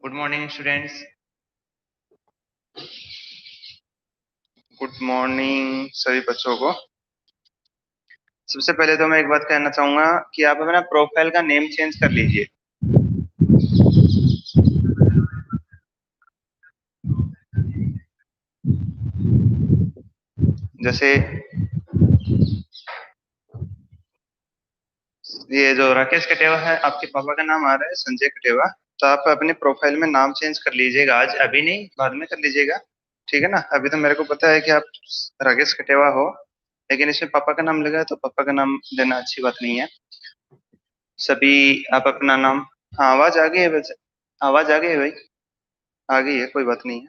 Good morning students. Good morning सभी बच्चों को। सबसे पहले तो मैं एक बात कहना चाहूंगा कि आप अपना प्रोफाइल का नेम चेंज कर लीजिए। जैसे ये जो राकेश कटेवा है, आपके पापा का नाम आ रहा है संजय कटेवा, तो आप अपने प्रोफाइल में नाम चेंज कर लीजिएगा। आज अभी नहीं, बाद में कर लीजिएगा, ठीक है ना। अभी तो मेरे को पता है कि आप राकेश कटेवा हो, लेकिन इसमें पापा का नाम लगा है तो पापा का नाम देना अच्छी बात नहीं है। सभी आप अपना नाम। हाँ, आवाज आ गई है वैसे। आवाज आ गई है भाई, आ गई है, कोई बात नहीं है।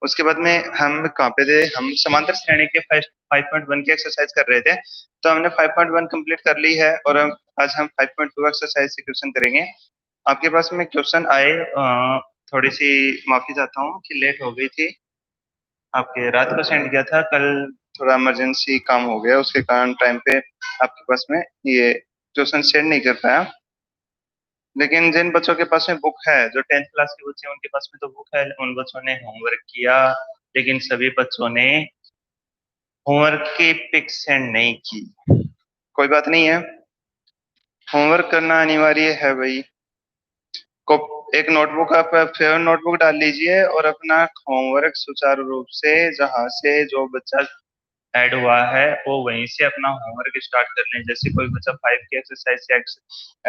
उसके बाद में हम कहाँ पे थे? हम समांतर श्रेणी के 5.1 की एक्सरसाइज कर रहे थे। तो हमने 5.1 कंप्लीट कर ली है और आज हम 5.2 एक्सरसाइज से क्वेश्चन करेंगे। आपके पास में क्वेश्चन आए, थोड़ी सी माफी चाहता हूँ कि लेट हो गई थी। आपके रात को सेंड किया था, कल थोड़ा इमरजेंसी काम हो गया, उसके कारण टाइम पे आपके पास में ये क्वेश्चन सेंड नहीं कर पाया। लेकिन जिन बच्चों के पास में बुक है, जो 10th क्लास के बच्चे हैं उनके पास में तो बुक है, उन बच्चों ने होमवर्क किया। लेकिन सभी बच्चों ने होमवर्क की पिक सेंड नहीं की। कोई बात नहीं है, होमवर्क करना अनिवार्य है भाई। को एक नोटबुक, आप फेवर नोटबुक डाल लीजिए और अपना होमवर्क सुचारू रूप से, जहां से जो बच्चा ऐड हुआ है वो वहीं से अपना होमवर्क स्टार्ट कर लें। जैसे कोई बच्चा 5 की एक्सरसाइज से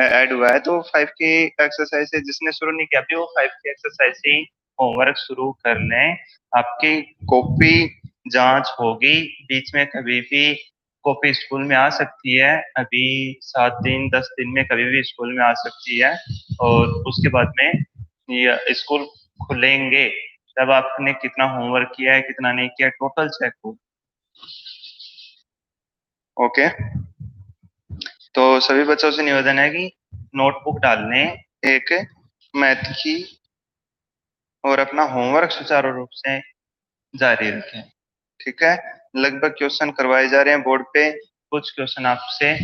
ऐड हुआ है तो 5 की एक्सरसाइज से जिसने शुरू नहीं किया अभी, वो 5 की एक्सरसाइज से ही होमवर्क शुरू कर लें। आपकी कॉपी जांच होगी, बीच में कभी भी कॉपी स्कूल में आ सकती है। अभी 7 दिन 10 दिन में कभी भी स्कूल में आ सकती है। और उसके बाद में ये स्कूल खुलेंगे तब आपने कितना होमवर्क किया है कितना नहीं किया टोटल चेक हो। ओके, तो सभी बच्चों से निवेदन है कि नोटबुक डालने एक मैथ की और अपना होमवर्क सुचारू रूप से जारी रखें, ठीक है। लगभग क्वेश्चन करवाए जा रहे हैं बोर्ड पे, कुछ क्वेश्चन आपसे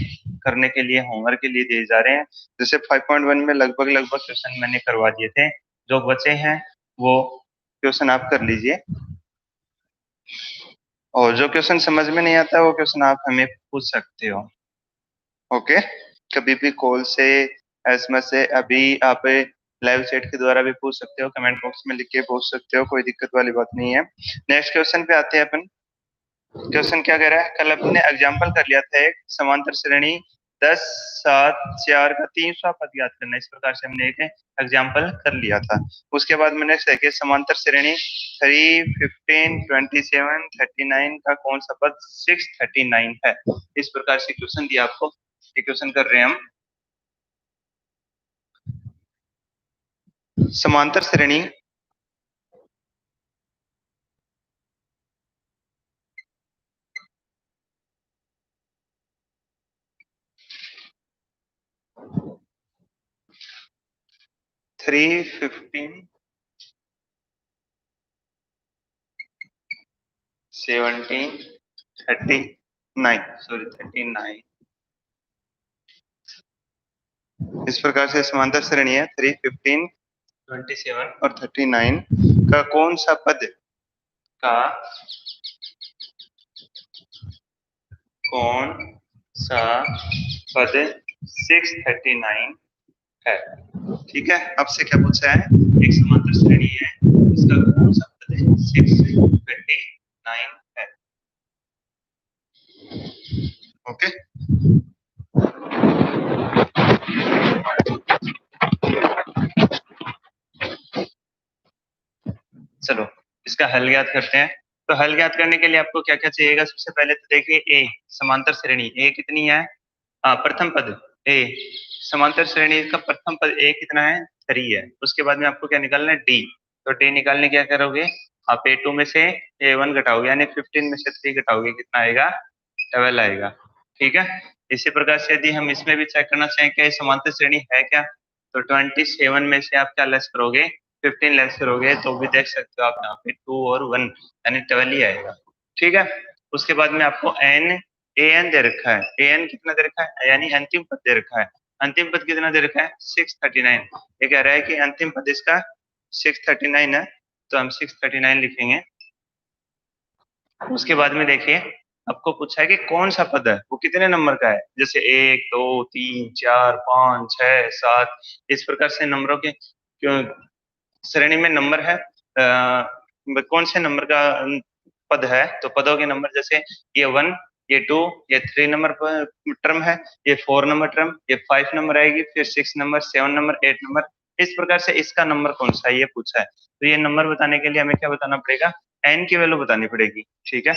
करने के लिए होमवर्क के लिए दिए जा रहे हैं। जैसे 5.1 में लगभग लगभग क्वेश्चन मैंने करवा दिए थे, जो बचे हैं वो क्वेश्चन आप कर लीजिए। और जो क्वेश्चन समझ में नहीं आता वो क्वेश्चन आप हमें पूछ सकते हो। ओके, कभी भी कॉल से, एसएमएस से, अभी आप लाइव चैट के द्वारा भी पूछ सकते हो, कमेंट बॉक्स में लिख के पूछ सकते हो, कोई दिक्कत वाली बात नहीं है। नेक्स्ट क्वेश्चन पे आते हैं अपन। क्वेश्चन क्या कह रहा है? कल अपने एग्जांपल कर लिया था, एक समांतर श्रेणी 10 7 4 का 300 पद ज्ञात करना, इस प्रकार से हमने एक एग्जांपल कर लिया था। उसके बाद मैंने देखिए समांतर श्रेणी 3 15 27 39 का कौन सा पद 639 है। इस प्रकार से क्वेश्चन दिया आपको, ये क्वेश्चन कर रहे हैं हम। समांतर श्रेणी थ्री 15 17 39, सॉरी 39, इस प्रकार से समांतर श्रेणी है 3 15 27 और 39 का कौन सा पद का कौन सा पद 639 है। ठीक है, आपसे क्या पूछा है? एक समांतर श्रेणी है, इसका कौन सा पद है 639 है। ओके, चलो इसका हल ज्ञात करते हैं। तो हल ज्ञात करने के लिए आपको क्या क्या चाहिएगा? सबसे पहले तो देखिए ए, समांतर श्रेणी ए कितनी है? प्रथम पद ए, समांतर श्रेणी का प्रथम पद ए कितना है? 3 है। उसके बाद में आपको क्या निकालना है? डी। तो डी निकालने क्या करोगे? आप A2 में से A1 घटाओगे, यानी 15 में से 3 घटाओगे, कितना आएगा? 12 आएगा। ठीक है, इसी प्रकार से यदि हम इसमें भी चेक करना चाहें कि समांतर श्रेणी है क्या, तो 27 में से आप क्या लेस करोगे? 15 लेस करोगे तो भी देख सकते हो आप यहाँ पे 2 और 1 यानी 12 ही आएगा। ठीक है, उसके बाद में आपको एन ए एन दे रखा है। ए एन कितना दे रखा है? यानी अंतिम पद दे रखा है। अंतिम पद कितना दे रखा है? 639। ये कह रहा है कि अंतिम पद इसका 639 है, तो हम 639 लिखेंगे। उसके बाद में देखिए आपको पूछा है कि कौन सा पद है, वो कितने नंबर का है, जैसे 1 2 3 4 5 6 7, इस प्रकार से नंबरों के श्रेणी में नंबर है। कौन से नंबर का पद है, तो पदों के नंबर जैसे ये 1, ये 2, ये 3 नंबर टर्म है, ये 4 नंबर टर्म, ये 5 नंबर आएगी, फिर 6 नंबर, 7 नंबर, 8 नंबर, इस प्रकार से इसका नंबर कौन सा है ये पूछा है। तो ये नंबर बताने के लिए हमें क्या बताना पड़ेगा, एन की वैल्यू बतानी पड़ेगी। ठीक है,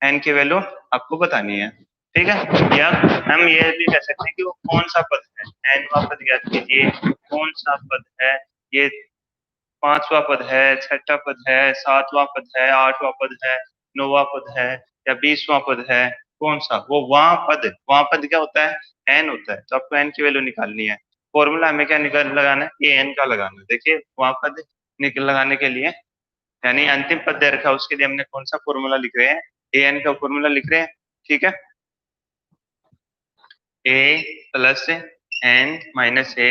एन की वैल्यू आपको बतानी है। ठीक है, या हम ये भी कह सकते हैं कि वो कौन सा पद है, एन का पद ज्ञात कीजिए, कौन सा पद है, ये 5वां पद है, 6ठा पद है, 7वां पद है, 8वां पद है, 9वां पद है, या 20वां पद है, कौन सा, वो वहां पद क्या होता है, एन होता है। तो आपको एन की वैल्यू निकालनी है। फॉर्मूला हमें क्या निकाल लगाना है, ये एन का लगाना है। देखिए वहां पद निकल लगाने के लिए, यानी अंतिम पद दे रखा है, उसके लिए हमने कौन सा फॉर्मूला लिख रहे हैं, ए एन का फॉर्मूला लिख रहे हैं। ठीक है, ए plus N minus A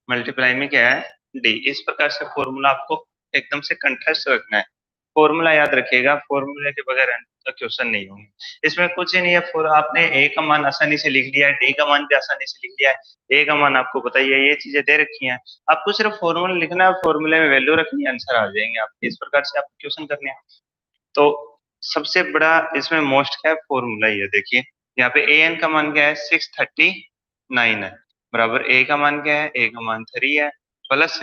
multiply में क्या है, डी। इस प्रकार से फॉर्मूला आपको एकदम से कंठस्थ रखना है। फॉर्मूला याद रखिएगा, फॉर्मूले के बगैर क्वेश्चन नहीं होंगे। इसमें कुछ ही नहीं है, आपने ए का मान आसानी से लिख लिया है, डी का मान भी आसानी से लिख लिया है, ए का मान आपको बताइए, ये चीजें दे रखी हैं। आपको सिर्फ फॉर्मूला लिखना है, फॉर्मूले में वैल्यू रखनी है, आंसर आ जाएंगे आपके। इस प्रकार से आपको क्वेश्चन करने हैं। तो सबसे बड़ा इसमें मोस्ट क्या है, फॉर्मूला ही है। देखिए यहाँ पे ए एन का मान क्या है, 639 है, बराबर ए का मान क्या है, ए का मान 3 है, प्लस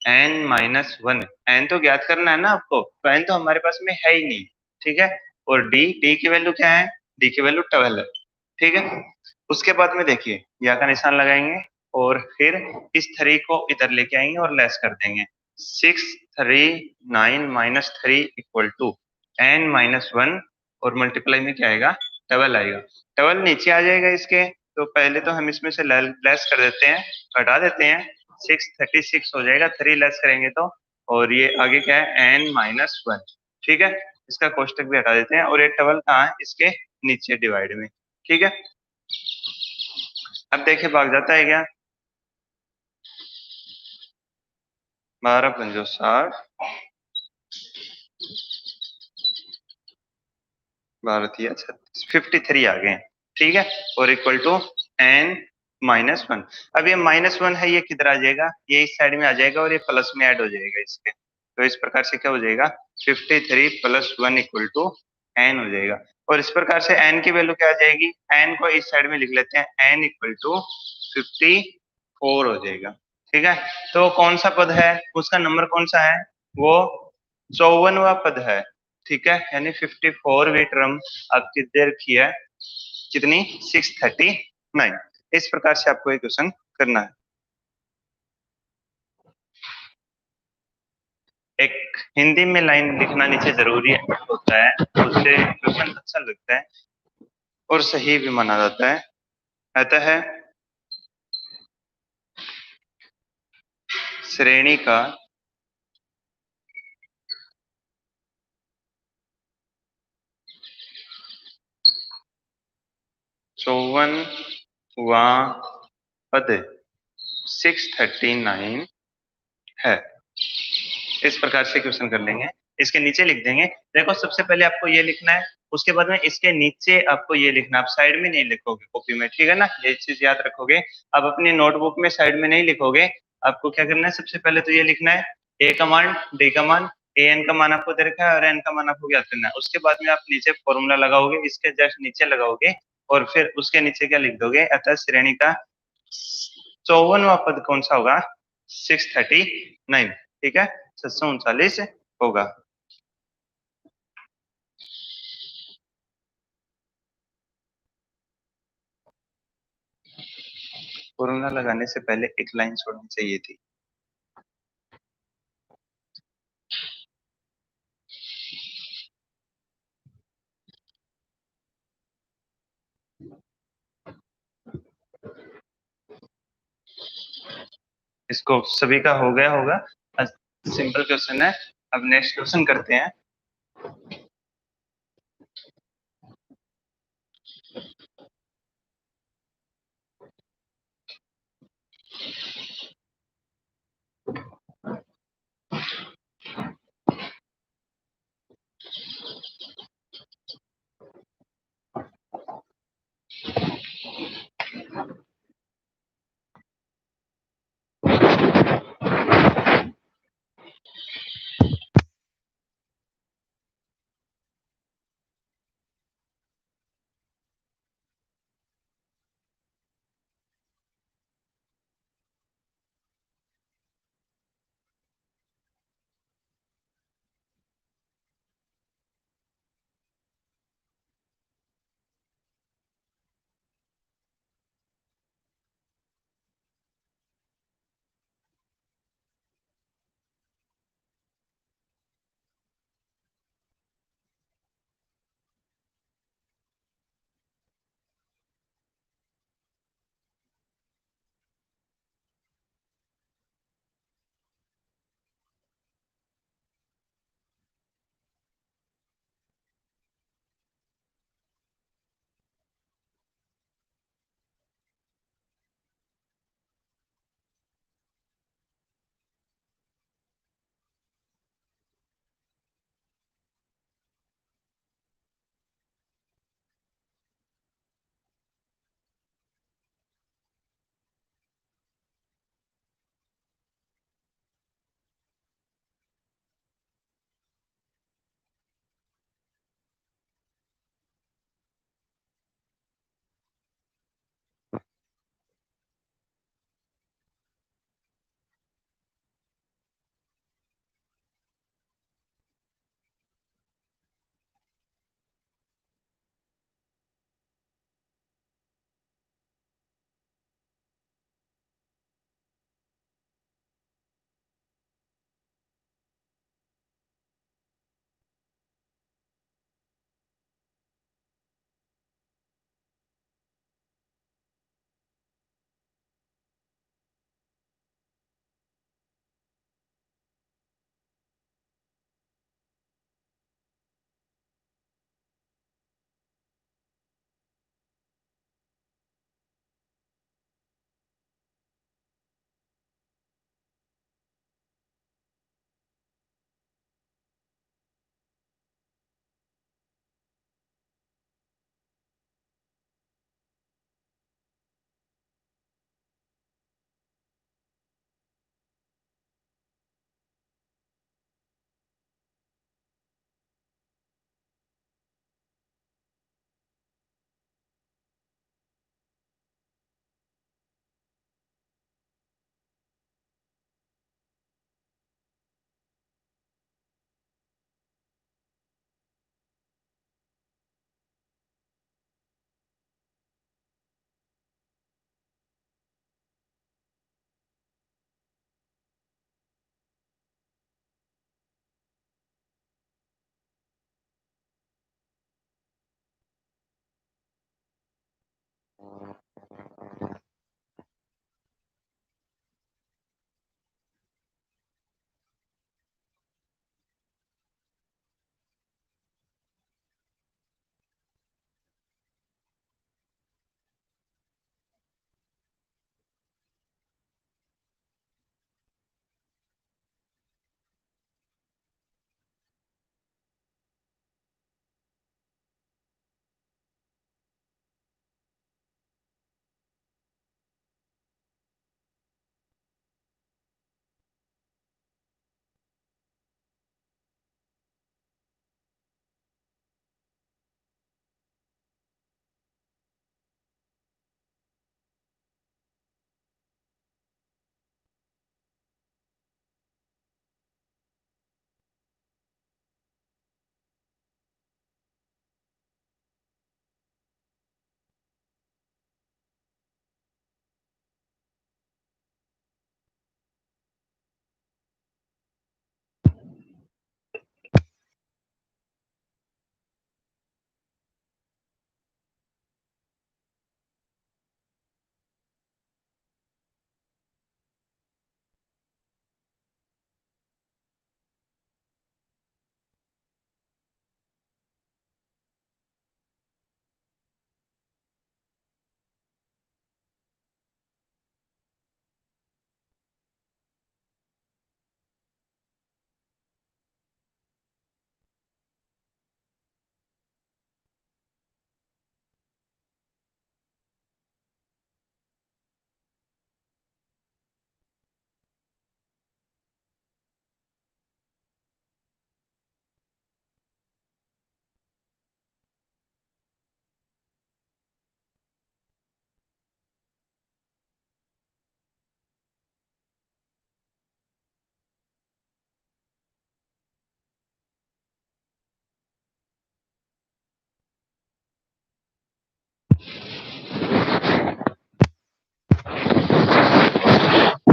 एन माइनस 1। एन तो ज्ञात करना है ना आपको, तो एन तो हमारे पास में है ही नहीं। ठीक है, और डी, डी की वैल्यू क्या है, डी की वैल्यू 12 है। ठीक है, उसके बाद में देखिए या का निशान लगाएंगे, और फिर इस 3 को इधर लेके आएंगे और लेस कर देंगे। 639 minus 3 equal to n minus 1, और मल्टीप्लाई में क्या आएगा, 12 आएगा। 12 नीचे आ जाएगा इसके, तो पहले तो हम इसमें से लेस कर देते हैं, घटा देते हैं, 636 हो जाएगा, 3 लेस करेंगे तो, और ये आगे क्या है, एन माइनस 1। ठीक है, इसका कोष्टक भी हटा देते हैं, और ये 12 कहाँ है, इसके नीचे डिवाइड में। ठीक है, अब देखिए भाग जाता है क्या, 12 पंजो 60, 12 36, 53 आ गए। ठीक है, और इक्वल टू एन माइनस 1। अब ये माइनस 1 है, ये किधर आ जाएगा, ये इस साइड में आ जाएगा, और ये प्लस में ऐड हो जाएगा इसके। तो इस प्रकार से क्या हो जाएगा, 53 प्लस 1 इक्वल टू एन हो जाएगा। और इस प्रकार से एन की वैल्यू क्या आ जाएगी, एन को इस साइड में लिख लेते हैं, एन इक्वल टू 54 हो जाएगा। ठीक है, तो कौन सा पद है, उसका नंबर कौन सा है, वो 54वां पद है। ठीक है, यानी 54वीं टर्म आपकी दे रखी है, कितनी, 639। इस प्रकार से आपको एक क्वेश्चन करना है। एक हिंदी में लाइन लिखना नीचे जरूरी होता है, उससे क्वेश्चन अच्छा लगता है और सही भी माना जाता है। अतः श्रेणी का चौवनवा पद 639 है। इस प्रकार से क्वेश्चन कर लेंगे, इसके नीचे लिख देंगे। देखो सबसे पहले आपको ये लिखना है, उसके बाद में इसके नीचे आपको ये लिखना, आप साइड में नहीं लिखोगे कॉपी में। ठीक है ना, ये चीज याद रखोगे। आप अपनी नोटबुक में साइड में नहीं लिखोगे, आपको क्या करना है, सबसे पहले तो ये लिखना है, ए का मान, डी का मान, ए एन का मान आपको दे रखा है, और एन का मान आपको ज्ञात करना है। उसके बाद में आप नीचे फॉर्मूला लगाओगे, इसके जस्ट नीचे लगाओगे, और फिर उसके नीचे क्या लिख दोगे, अतः श्रेणी का 54वां पद कौन सा होगा, 639। ठीक है, 739 होगा। फॉर्मूला लगाने से पहले एक लाइन छोड़नी चाहिए थी। इसको सभी का हो गया होगा, सिंपल क्वेश्चन है। अब नेक्स्ट क्वेश्चन करते हैं।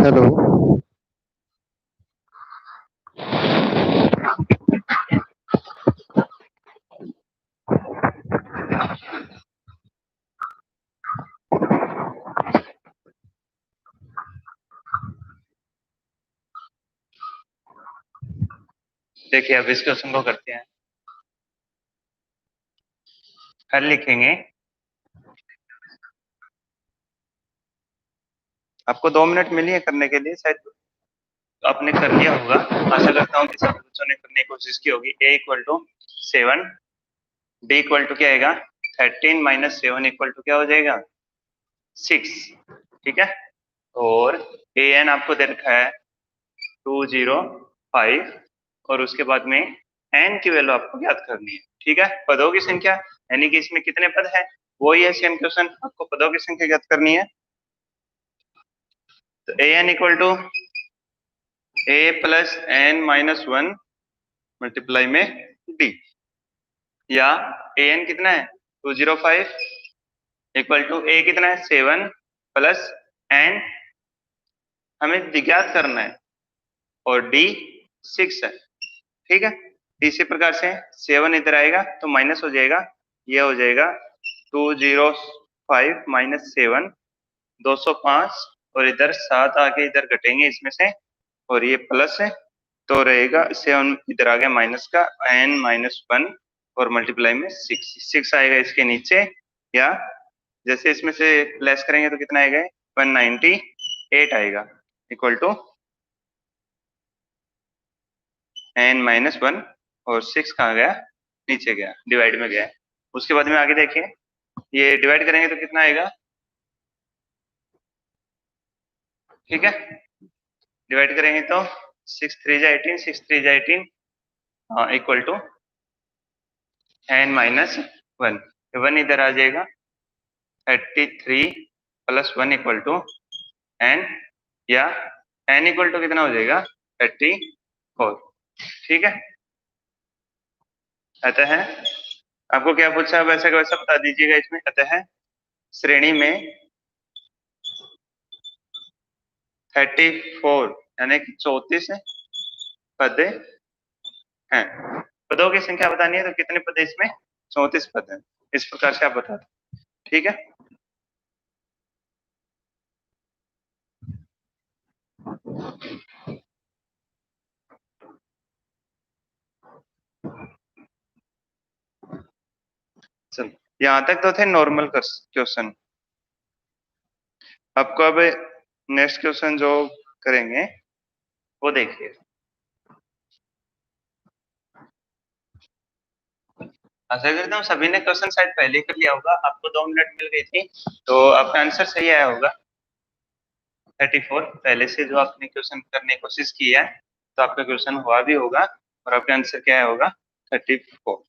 हेलो। देखिए अब इस क्वेश्चन को करते हैं, हल लिखेंगे। आपको 2 मिनट मिली है करने के लिए, शायद आपने कर लिया होगा। आशा करता हूँ कि सभी बच्चों ने करने की कोशिश की होगी। a equal to 7, d equal to क्या आएगा 13 माइनस 7 इक्वल टू क्या हो जाएगा 6, ठीक है। और ए एन आपको दे रखा है 205 और उसके बाद में एन की वैल्यू आपको ज्ञात करनी है, ठीक है। पदों की संख्या यानी कि इसमें कितने पद है वही है सेम क्वेश्चन, आपको पदों की संख्या ज्ञात करनी है। तो A N equal to A plus N minus 1 multiply में डी, या ए एन कितना है 205 इक्वल टू ए कितना है 7 प्लस एन हमें ज्ञात करना है और डी 6 है, ठीक है। इसी प्रकार से 7 इधर आएगा तो माइनस हो जाएगा, ये हो जाएगा 205 माइनस 7 205 और इधर 7 आके इधर घटेंगे इसमें से और ये प्लस है तो रहेगा 7 इधर आ गया माइनस का n माइनस 1 और मल्टीप्लाई में 6 आएगा इसके नीचे, या जैसे इसमें से लेस करेंगे तो कितना आएगा 198 आएगा इक्वल टू n माइनस 1 और 6 कहाँ गया नीचे गया डिवाइड में गया। उसके बाद में आगे देखिए ये डिवाइड करेंगे तो कितना आएगा, ठीक है। डिवाइड करेंगे तो 6 3 जा 18 6 3 जा 18 इक्वल टू n माइनस 1, 1 इधर आ जाएगा 33 प्लस 1 इक्वल टू n, या n इक्वल टू कितना हो जाएगा 34, ठीक है। अतः आपको क्या पूछा वैसा का वैसा बता दीजिएगा इसमें। अतः श्रेणी में 34 यानी कि 34 पद हैं। पदों की संख्या बतानी है तो कितने पद है इसमें 34 पद हैं, इस प्रकार से आप बता दो, ठीक है। चल यहाँ तक तो थे नॉर्मल क्वेश्चन। आपको अब नेक्स्ट क्वेश्चन जो करेंगे वो देखिए। आशा करता हूँ सभी ने क्वेश्चन शायद पहले कर लिया होगा, आपको 2 मिनट मिल गई थी तो आपका आंसर सही आया होगा 34। पहले से जो आपने क्वेश्चन करने की कोशिश की है तो आपका क्वेश्चन हुआ भी होगा और आपका आंसर क्या आया होगा 34।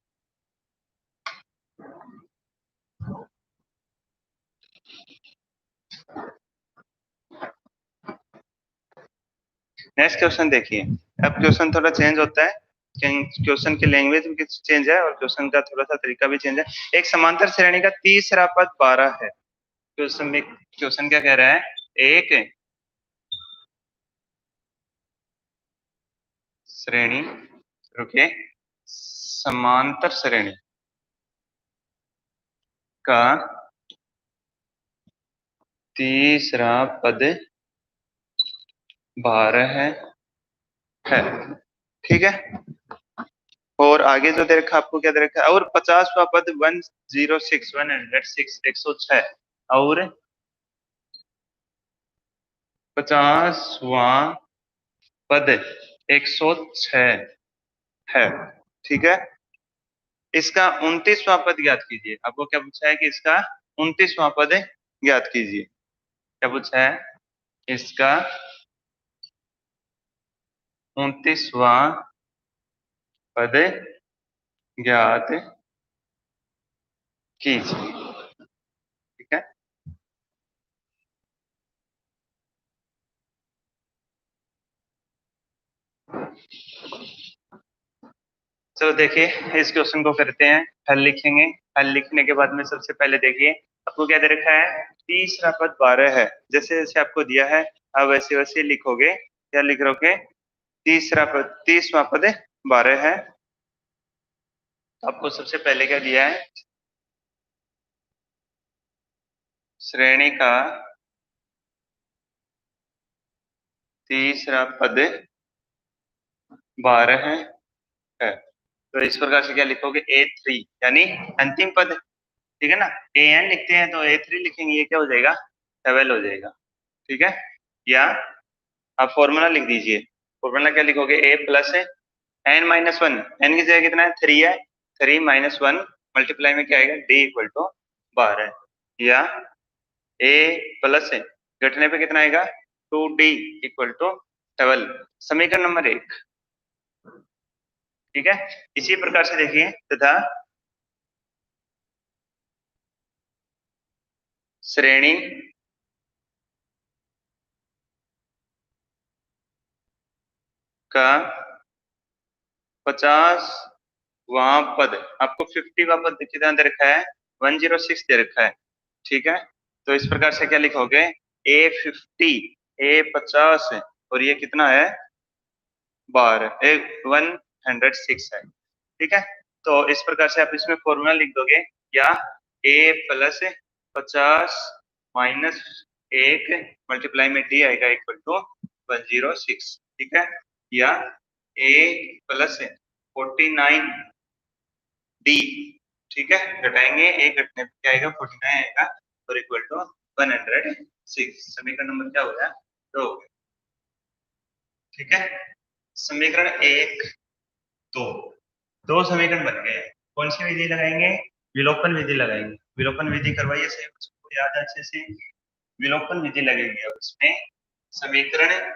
नेक्स्ट क्वेश्चन देखिए। अब क्वेश्चन थोड़ा चेंज होता है, क्वेश्चन की लैंग्वेज भी चेंज है और क्वेश्चन का थोड़ा सा तरीका भी चेंज है। एक समांतर श्रेणी का तीसरा पद 12 है। क्वेश्चन में क्वेश्चन क्या कह रहा है, एक श्रेणी रुके समांतर श्रेणी का तीसरा पद 12 है, ठीक है। और आगे जो दे रखा आपको क्या दे रखा है, और 50वां पद 106 106 और 50वां पद 106 है, ठीक है। इसका 29वां पद ज्ञात कीजिए। आपको क्या पूछा है कि इसका 29वां पद ज्ञात कीजिए। क्या पूछा है, इसका 29वां पद ज्ञात कीजिए, ठीक है। चलो देखिए इस क्वेश्चन को करते हैं, हल लिखेंगे। हल लिखने के बाद में सबसे पहले देखिए आपको क्या दे रखा है, तीसरा पद 12 है, जैसे जैसे आपको दिया है आप वैसे वैसे लिखोगे। क्या लिख रहे, तीसरा पद, 30वां पद 12 है। आपको सबसे पहले क्या दिया है, श्रेणी का तीसरा पद 12 है। तो इस प्रकार से क्या लिखोगे, A3 यानी अंतिम पद, ठीक है ना। AN लिखते हैं तो A3 लिखेंगे, ये क्या हो जाएगा, 12 हो जाएगा, ठीक है। या आप फॉर्मूला लिख दीजिए, फॉर्मूला क्या लिखोगे, A प्लस N-1, N की जगह कितना है, 3 है, 3 - 1 मल्टीप्लाई में क्या आएगा, D इक्वल टू 12, या A प्लस घटने पे कितना आएगा, 2D इक्वल टू 12, समीकरण नंबर 1, ठीक है। इसी प्रकार से देखिए, तथा श्रेणी का 50वां पद, आपको 50वां पद कितना दे रखा है, 106 दे रखा है, ठीक है। तो इस प्रकार से क्या लिखोगे, A50, A50 और ये कितना है, 106 है, ठीक है। तो इस प्रकार से आप इसमें फॉर्मूला लिख दोगे, या A प्लस 50 माइनस 1 मल्टीप्लाई में D आएगा इक्वल टू 106, ठीक है। या A प्लस 49 D, ठीक है, घटाएंगे, एक घटने पे क्या आएगा, 49 आएगा और इक्वल टू 106, समीकरण नंबर क्या हो गया, 2, ठीक है। समीकरण 1, 2, दो समीकरण बन गए। कौन सी विधि लगाएंगे, विलोपन विधि लगाएंगे, विलोपन विधि करवाइए सही, उसको याद है अच्छे से, विलोपन विधि लगेगी। अब इसमें समीकरण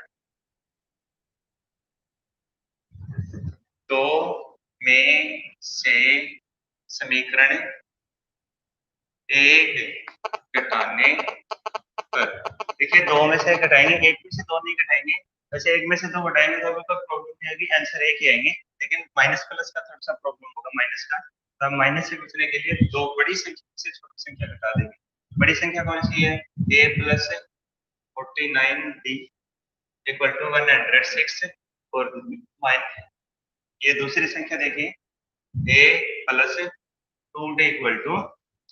2 में से समीकरण 1 घटाने पर, देखिए 2 में से घटाएंगे, 1 में से 2 नहीं घटाएंगे, वैसे 1 में से 2 घटाएंगे तो कोई प्रॉब्लम नहीं आएगी, आंसर 1 ही आएंगे, लेकिन माइनस प्लस का थोड़ा सा प्रॉब्लम होगा, माइनस का। तो हम माइनस से बचने के लिए दो बड़ी संख्या से छोटी संख्या घटा देंगे। बड़ी संख्या कौन सी है, A plus 49D equal to 106, और ये दूसरी संख्या देखिए, A plus 2D equal to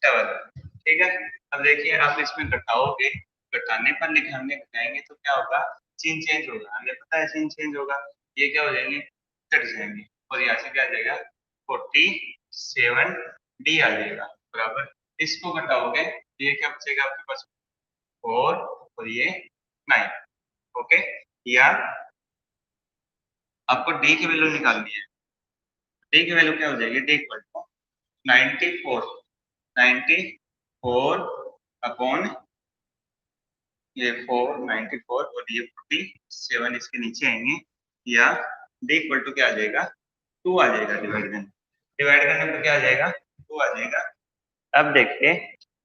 7, ठीक है। अब देखिए आप इसमें घटाओगे, घटाने पर लिखाने घटाएंगे तो क्या होगा, चिन्ह चेंज होगा, हमें पता है चिन्ह चेंज होगा, ये क्या हो जाएंगे, कट जाएंगे, और यहाँ से क्या आ जाएगा, 47D आ जाएगा, बराबर। इसको घटाओगे ये क्या बचेगा आपके पास, 4 और ये 9, ओके। या आपको D की वैल्यू निकालनी है, D की वैल्यू क्या हो जाएगी, D इक्वल टू 94, 94 अपॉन ये 494 और ये 47 इसके नीचे आएंगे, या D इक्वल टू क्या आ जाएगा, 2 आ जाएगा, डिवाइड करने पर क्या आ जाएगा, 2 आ जाएगा। अब देखिए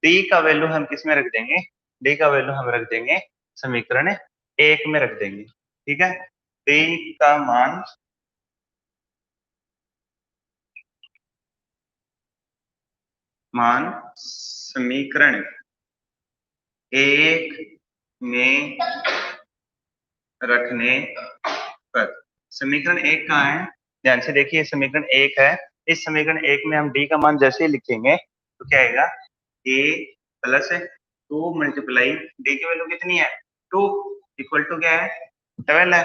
D का वैल्यू हम किस में रख देंगे, D का वैल्यू हम रख देंगे समीकरण 1 में रख देंगे, ठीक है। D का मान समीकरण 1 में रखने पर, समीकरण 1 कहाँ है, ध्यान से देखिए, समीकरण 1 है, इस समीकरण 1 में हम D का मान जैसे ही लिखेंगे तो क्या आएगा, A प्लस 2 मल्टीप्लाई D की वैल्यू कितनी है, 2 इक्वल टू क्या है, 12 है,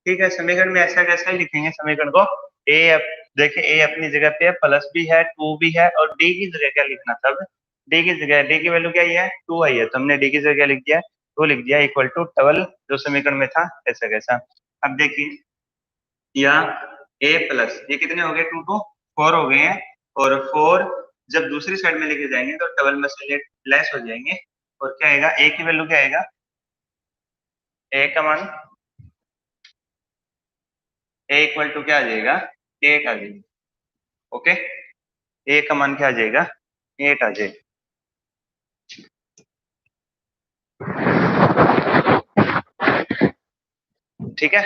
ठीक है। समीकरण में ऐसा कैसा ही लिखेंगे समीकरण को, A देखिए A अपनी जगह पे प्लस भी है, 2 भी है, और D की जगह क्या लिखना, तब D की जगह, D की वैल्यू क्या है, 2 आई है, तो हमने D की जगह क्या लिख दिया, 2 लिख दिया, इक्वल टू 12 जो समीकरण में था ऐसा कैसा। अब देखिए, या A प्लस ये कितने हो गए, 2 2 4 हो गए हैं, और 4 जब दूसरी साइड में लेके जाएंगे तो 12 में से लेस हो जाएंगे, और क्या आएगा, A की वैल्यू क्या आएगा, A का मान A इक्वल टू क्या आ जाएगा, 8 आ जाएगा, ओके। A का मान क्या आ जाएगा, 8 आ जाएगा, ठीक है।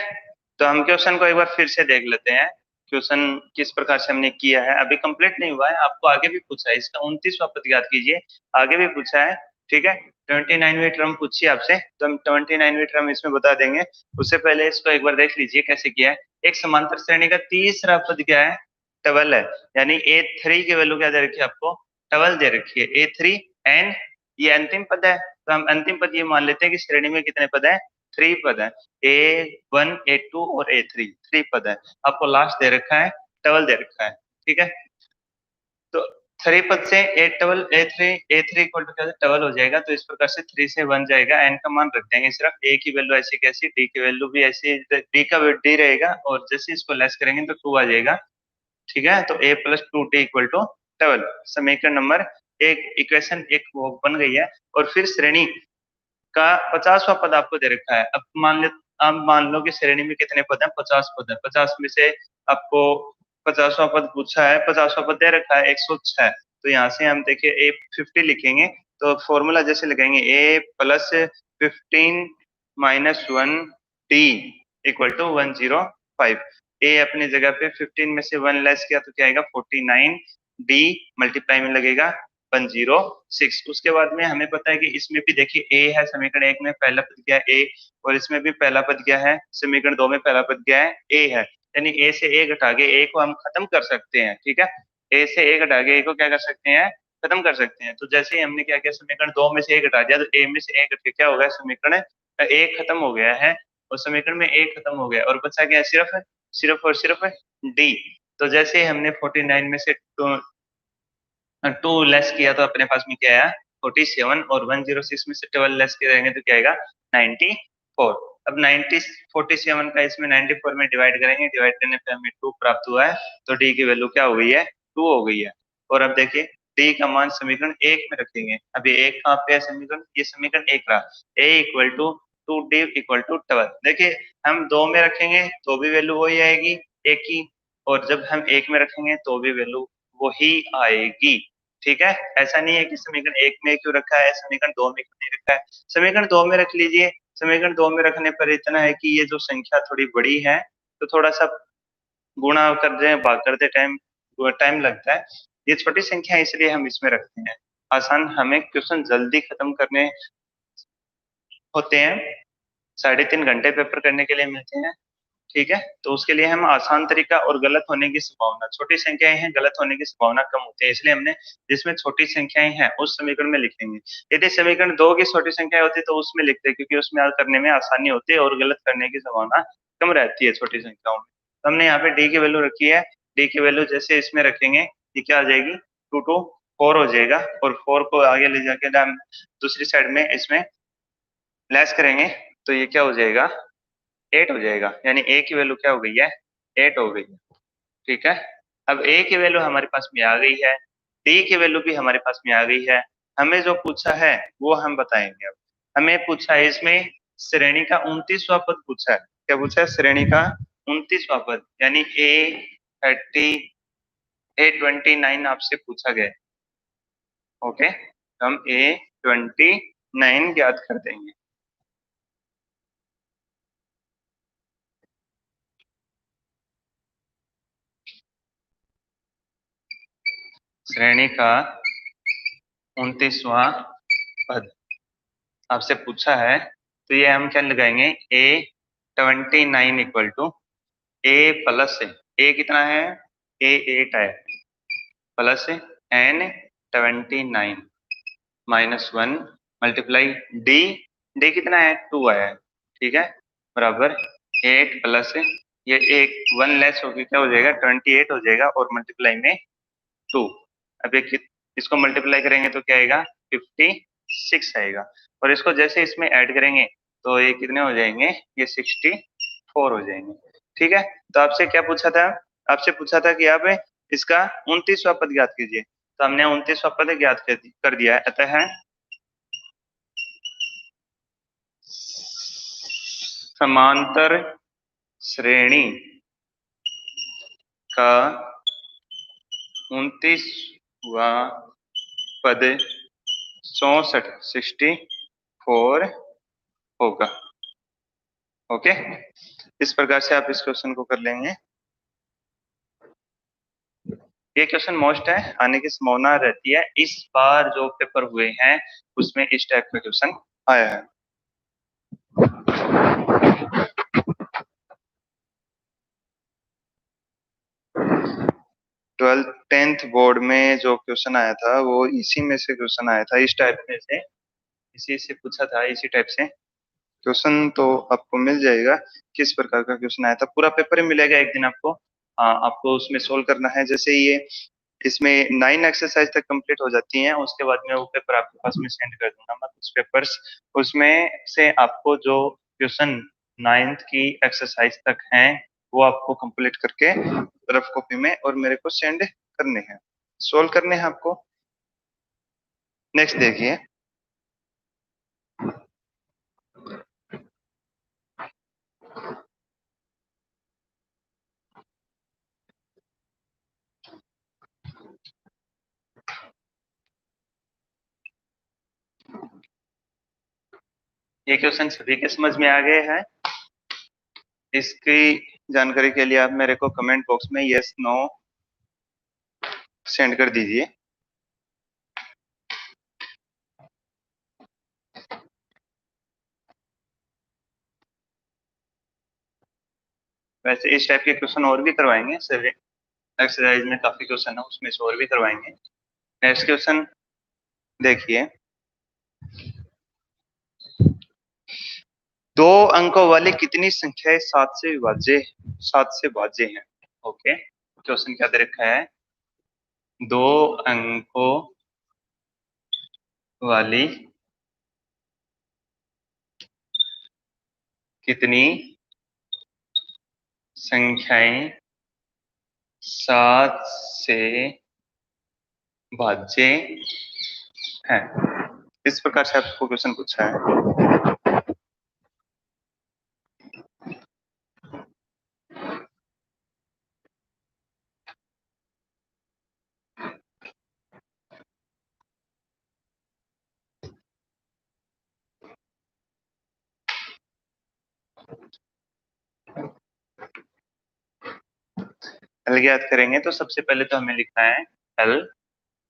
तो हम क्वेश्चन को एक बार फिर से देख लेते हैं, क्वेश्चन किस प्रकार से हमने किया है, अभी कंप्लीट नहीं हुआ है, आपको आगे भी पूछा है। इसका 29वां पद याद कीजिए, आगे भी पूछा है, ठीक है। 29वीं टर्म पूछिए आपसे, तो हम 29वीं टर्म इसमें बता देंगे। उससे पहले इसको एक बार देख लीजिए कैसे किया है। एक समांतर श्रेणी का तीसरा पद क्या है, टबल है, यानी A3 की वैल्यू क्या दे रखी है आपको, टबल दे रखी है A3 एंड ये अंतिम पद है, तो हम अंतिम पद ये मान लेते हैं कि श्रेणी में कितने पद है, 3 पद है, A1 A2 और A3, 3 पद है। आपको लास्ट दे रखा है, टबल दे रखा है, ठीक है। तो 3 पद से A3 इक्वल टू क्या टबल हो जाएगा, तो इस प्रकार से 3 से 1 जाएगा, n का मान रख देंगे सिर्फ, a की वैल्यू ऐसी कैसी, d की वैल्यू भी ऐसी, d का d रहेगा और जैसे इसको लेस करेंगे तो 2 आ जाएगा, ठीक है। तो a plus 2t equal to टबल, समीकरण नंबर एक, इक्वेशन एक वो बन गई है। और फिर श्रेणी का 50वां पद आपको दे रखा है। अब मान लो कि श्रेणी में कितने पद हैं, 50 पद है, 50 में से आपको 50वां पद पूछा है, 50वां पद दे रखा है 106, तो यहाँ से हम देखिए A50 लिखेंगे, तो फॉर्मूला जैसे लगाएंगे A plus 15 minus 1 D equal to 105। A अपनी जगह पे 15 में से 1 लेस किया तो क्या आएगा 49, डी मल्टीप्लाई में लगेगा 106। उसके बाद में हमें पता है कि इसमें भी देखिए ए है, समीकरण एक में पहला पद क्या है ए, और इसमें भी पहला पद क्या है, समीकरण दो में पहला पद क्या है ए है, यानी ए से ए घटा के ए को हम खत्म कर सकते हैं, ठीक है। ए से ए घटा के ए को क्या कर सकते हैं, खत्म कर सकते हैं। तो जैसे ही हमने क्या किया, समीकरण दो में से ए घटा दिया, तो ए में से ए घट के क्या होगा, समीकरण ए खत्म हो गया है, और समीकरण में ए खत्म हो गया और बचा क्या, सिर्फ सिर्फ और सिर्फ डी। तो जैसे ही हमने 49 में से 2 लेस किया तो अपने पास में क्या आया 47, और 106 में से 12 लेस करेंगे तो क्या आएगा 94। अब 90 47 का इसमें 94 में डिवाइड करेंगे, डिवाइड करने पे हमें 2 प्राप्त हुआ है, तो डी की वैल्यू क्या हो गई है, 2 हो गई है। और अब देखिए डी का मान समीकरण एक में रखेंगे, अभी एक कहाँ पे है समीकरण, ये समीकरण एक रहा, A equal to 2D equal to 12। देखिए हम दो में रखेंगे तो भी वैल्यू वही आएगी एक की, और जब हम एक में रखेंगे तो भी वैल्यू वही आएगी, ठीक है। ऐसा नहीं है कि समीकरण एक में क्यों रखा है, समीकरण दो में क्यों नहीं रखा है, समीकरण दो में रख लीजिए। समीकरण दो में रखने पर इतना है कि ये जो संख्या थोड़ी बड़ी है, तो थोड़ा सा गुणा कर दे भाग करते टाइम टाइम लगता है, ये छोटी संख्या है इसलिए हम इसमें रखते हैं। आसान, हमें क्वेश्चन जल्दी खत्म करने होते हैं, 3.5 घंटे पेपर करने के लिए मिलते हैं, ठीक है। तो उसके लिए हम आसान तरीका और गलत होने की संभावना, छोटी संख्याएं हैं गलत होने की संभावना कम होती है, इसलिए हमने जिसमें छोटी संख्याएं हैं उस समीकरण में लिखेंगे। यदि समीकरण दो की छोटी संख्या होती है तो उसमें लिखते हैं, क्योंकि उसमें करने में आसानी होती है और गलत करने की संभावना कम रहती है छोटी संख्याओं में। तो हमने यहाँ पे डी की वैल्यू रखी है, डी की वैल्यू जैसे इसमें रखेंगे ये क्या आ जाएगी 2 to 4 हो जाएगा, और 4 को आगे ले जाके हम दूसरी साइड में इसमें लेस करेंगे तो ये क्या हो जाएगा 8 हो जाएगा, यानी ए की वैल्यू क्या हो गई है 8 हो गई है, ठीक है। अब ए की वैल्यू हमारे पास में आ गई है, डी की वैल्यू भी हमारे पास में आ गई है, हमें जो पूछा है वो हम बताएंगे। अब हमें पूछा है इसमें श्रेणी का 29वां पद पूछा है, क्या पूछा है, श्रेणी का 29वां पद, यानी A29 आपसे पूछा गया है, ओके। तो हम A29 ज्ञात कर देंगे। श्रेणी का 29वां पद आपसे पूछा है, तो ये हम क्या लगाएंगे A29 equal to A plus A कितना है A8 है, plus N29 -1 multiply D, D कितना है 2 आया है, ठीक है, बराबर 8 प्लस ये एक 1 लेस होगी क्या हो जाएगा 28 हो जाएगा, और मल्टीप्लाई में 2। अब इसको मल्टीप्लाई करेंगे तो क्या आएगा 56 आएगा, और इसको जैसे इसमें ऐड करेंगे तो ये कितने हो जाएंगे, ये 64 हो जाएंगे, ठीक है। तो आपसे क्या पूछा था, आपसे पूछा था कि आप इसका 29वां पद ज्ञात कीजिए, तो हमने 29वां पद ज्ञात कर दिया है। अतः समांतर श्रेणी का 29वां पद 64 होगा, ओके। इस प्रकार से आप इस क्वेश्चन को कर लेंगे। ये क्वेश्चन मोस्ट है, आने की संभावना रहती है। इस बार जो पेपर हुए हैं उसमें इस टाइप का क्वेश्चन आया है। 12th 10th बोर्ड में जो क्वेश्चन आया था वो इसी में से क्वेश्चन आया था, इस टाइप में से, इसी से पूछा था, इसी टाइप से क्वेश्चन। तो आपको मिल जाएगा किस प्रकार का क्वेश्चन आया था, पूरा पेपर ही मिलेगा एक दिन आपको। आपको उसमें सोल्व करना है। जैसे ये इसमें 9 एक्सरसाइज तक कंप्लीट हो जाती हैं, उसके बाद में वो पेपर आपके पास में सेंड कर दूंगा मैं, कुछ पेपर्स उसमें से आपको जो क्वेश्चन 9th की एक्सरसाइज तक हैं वो आपको कंप्लीट करके रफ कॉपी में और मेरे को सेंड करने हैं, सोल्व करने हैं आपको। नेक्स्ट देखिए, ये क्वेश्चन सभी के समझ में आ गए हैं। इसकी जानकारी के लिए आप मेरे को कमेंट बॉक्स में यस नो सेंड कर दीजिए। वैसे इस टाइप के क्वेश्चन और भी करवाएंगे, सभी एक्सरसाइज में काफी क्वेश्चन है, उसमें से और भी करवाएंगे। नेक्स्ट क्वेश्चन देखिए, 2 अंकों वाली कितनी संख्याएं 7 से भाज्य हैं? ओके, क्वेश्चन क्या दे रखा है, 2 अंकों वाली कितनी संख्याएं 7 से भाज्य हैं? इस प्रकार से आपको क्वेश्चन पूछा है। एल ज्ञात करेंगे तो सबसे पहले तो हमें लिखना है एल,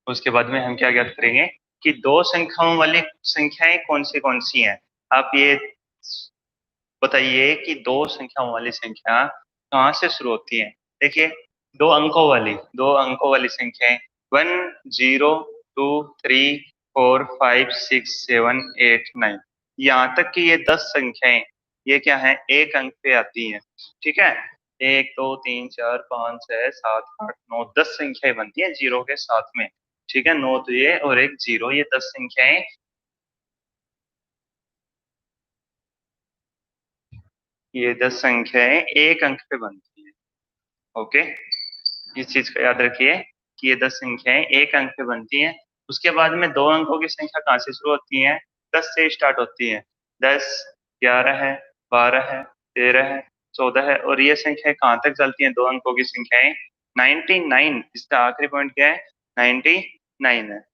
उसके बाद में हम क्या ज्ञात करेंगे कि 2 संख्याओं वाली संख्याएं कौन सी हैं। आप ये बताइए कि 2 संख्याओं वाली संख्या कहाँ से शुरू होती है। देखिए, 2 अंकों वाली संख्याएं 1 0 2 3 4 5 6 7 8 9, यहाँ तक कि ये 10 संख्याएं, ये क्या है, एक अंक पे आती हैं। ठीक है, 1 2 3 4 5 6 7 8 9 10 संख्याएं बनती हैं जीरो के साथ में। ठीक है, 9 तो ये और एक जीरो, ये 10 संख्याएं, ये 10 संख्याएं एक अंक पे बनती है। ओके, इस चीज को याद रखिए कि ये 10 संख्याएं एक अंक पे बनती हैं। उसके बाद में 2 अंकों की संख्या कहाँ से शुरू होती है, 10 से स्टार्ट होती है। 10, 11 है, 12 है, 13 है, 14 है, और ये संख्या कहाँ तक चलती है, 2 अंकों की संख्याएं 99, इसका आखिरी पॉइंट क्या है, 99 है।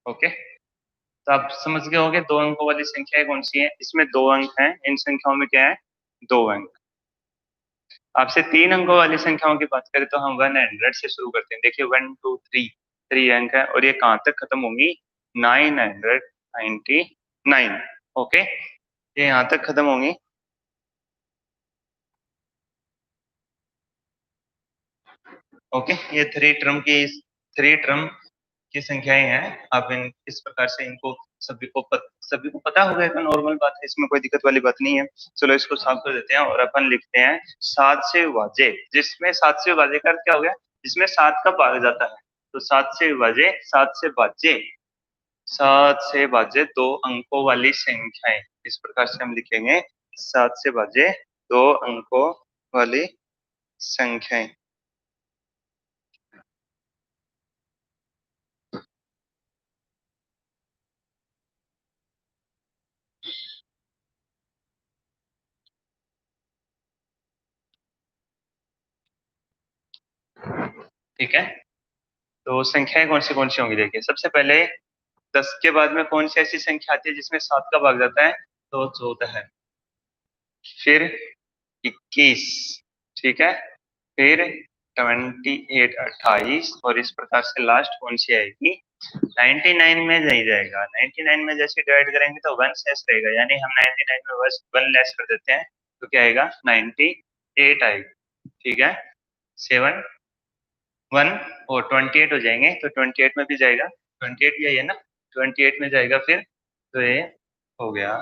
ओके, तो आप समझ गए होंगे 2 अंकों वाली संख्याएं कौन सी है, इसमें 2 अंक हैं, इन संख्याओं में क्या है, 2 अंक। आपसे 3 अंकों वाली संख्याओं की बात करें तो हम 100 से शुरू करते हैं। देखिए 1 2 3, 3 अंक है और ये कहाँ तक खत्म होंगी, 999। ओके, ये यहाँ तक खत्म होंगी। ओके, ये थ्री टर्म की संख्याएं हैं। आप इन इस प्रकार से इनको सभी को पता होगा, एक नॉर्मल बात है, इसमें कोई दिक्कत वाली बात नहीं है। चलो इसको साफ कर देते हैं और अपन लिखते हैं 7 से विभाज्य, जिसमें 7 से विभाज्य का अर्थ क्या हो गया, जिसमें 7 का भाग जाता है। तो 7 से विभाज्य, 7 से भाज्य, 7 से भाज्य 2 अंकों वाली संख्याएं, इस प्रकार से हम लिखेंगे 7 से भाज्य 2 अंकों वाली संख्याएं। ठीक है, तो संख्याएं कौन सी होंगी, देखिए सबसे पहले 10 के बाद में कौन सी ऐसी संख्या आती है जिसमें 7 का भाग जाता है, तो 14 है, फिर 21, ठीक है, फिर 28 28, और इस प्रकार से लास्ट कौन सी आएगी? 99 में नहीं जाएगा। 99 में जैसे डिवाइड करेंगे तो 1 शेष रहेगा, यानी हम 99 में बस 1 लेस कर देते हैं तो क्या आएगा? 98 आएगा, ठीक है। 7 1 और 28 हो जाएंगे, तो 28 में भी जाएगा, 28 भी है ना, 28 में जाएगा फिर, तो ये हो गया।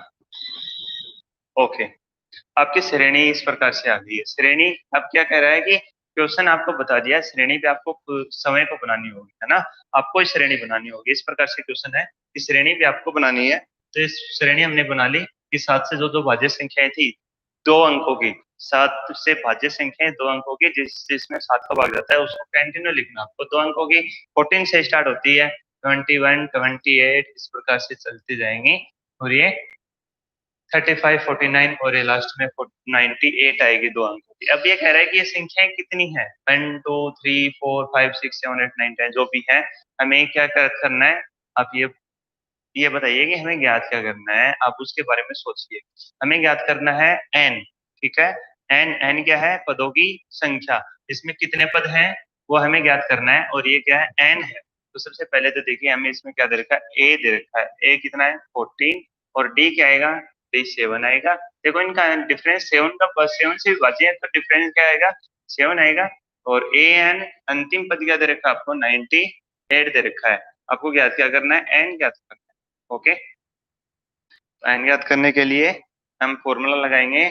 ओके, आपकी श्रेणी इस प्रकार से आ गई है। श्रेणी अब क्या कह रहा है कि क्वेश्चन आपको बता दिया, श्रेणी पे आपको समय को बनानी होगी, है ना, आपको ही श्रेणी बनानी होगी। इस प्रकार से क्वेश्चन है कि श्रेणी भी आपको बनानी है, तो इस श्रेणी हमने बना ली कि 7 से जो दो भाज्य संख्याएं थी 2 अंकों की, 7 से भाज्य संख्याएं 2 अंकों की, जिसमें 7 का भाग जाता है उसको कंटिन्यू लिखना आपको। 2 अंकों की 14 से स्टार्ट होती है, 21 28 इस प्रकार से चलती जाएंगी, और ये 35 49 और ये लास्ट में 98 आएगी 2 अंकों की। अब ये कह रहा है कि ये संख्याएं कितनी है, 1 2 3 4 5 6 7 8 9 10 जो भी है, हमें क्या करना है? आप ये बताइए कि हमें ज्ञात क्या करना है, आप उसके बारे में सोचिए। हमें ज्ञात करना है n, ठीक है। n क्या है? पदों की संख्या। इसमें कितने पद हैं वो हमें ज्ञात करना है, और ये क्या है? n है। तो सबसे पहले तो देखिए हमें इसमें क्या दे रखा है? a दे रखा है। a कितना है? 14, और d क्या आएगा? d 7 आएगा। देखो इनका डिफरेंस 7 का 7 से विभाज्य है, तो डिफरेंस क्या आएगा? 7 आएगा। और an अंतिम पद क्या दे रखा है आपको? 98 दे रखा है। आपको ज्ञात क्या करना है? n ज्ञात करना है। ओके, n ज्ञात करने के लिए हम फॉर्मूला लगाएंगे,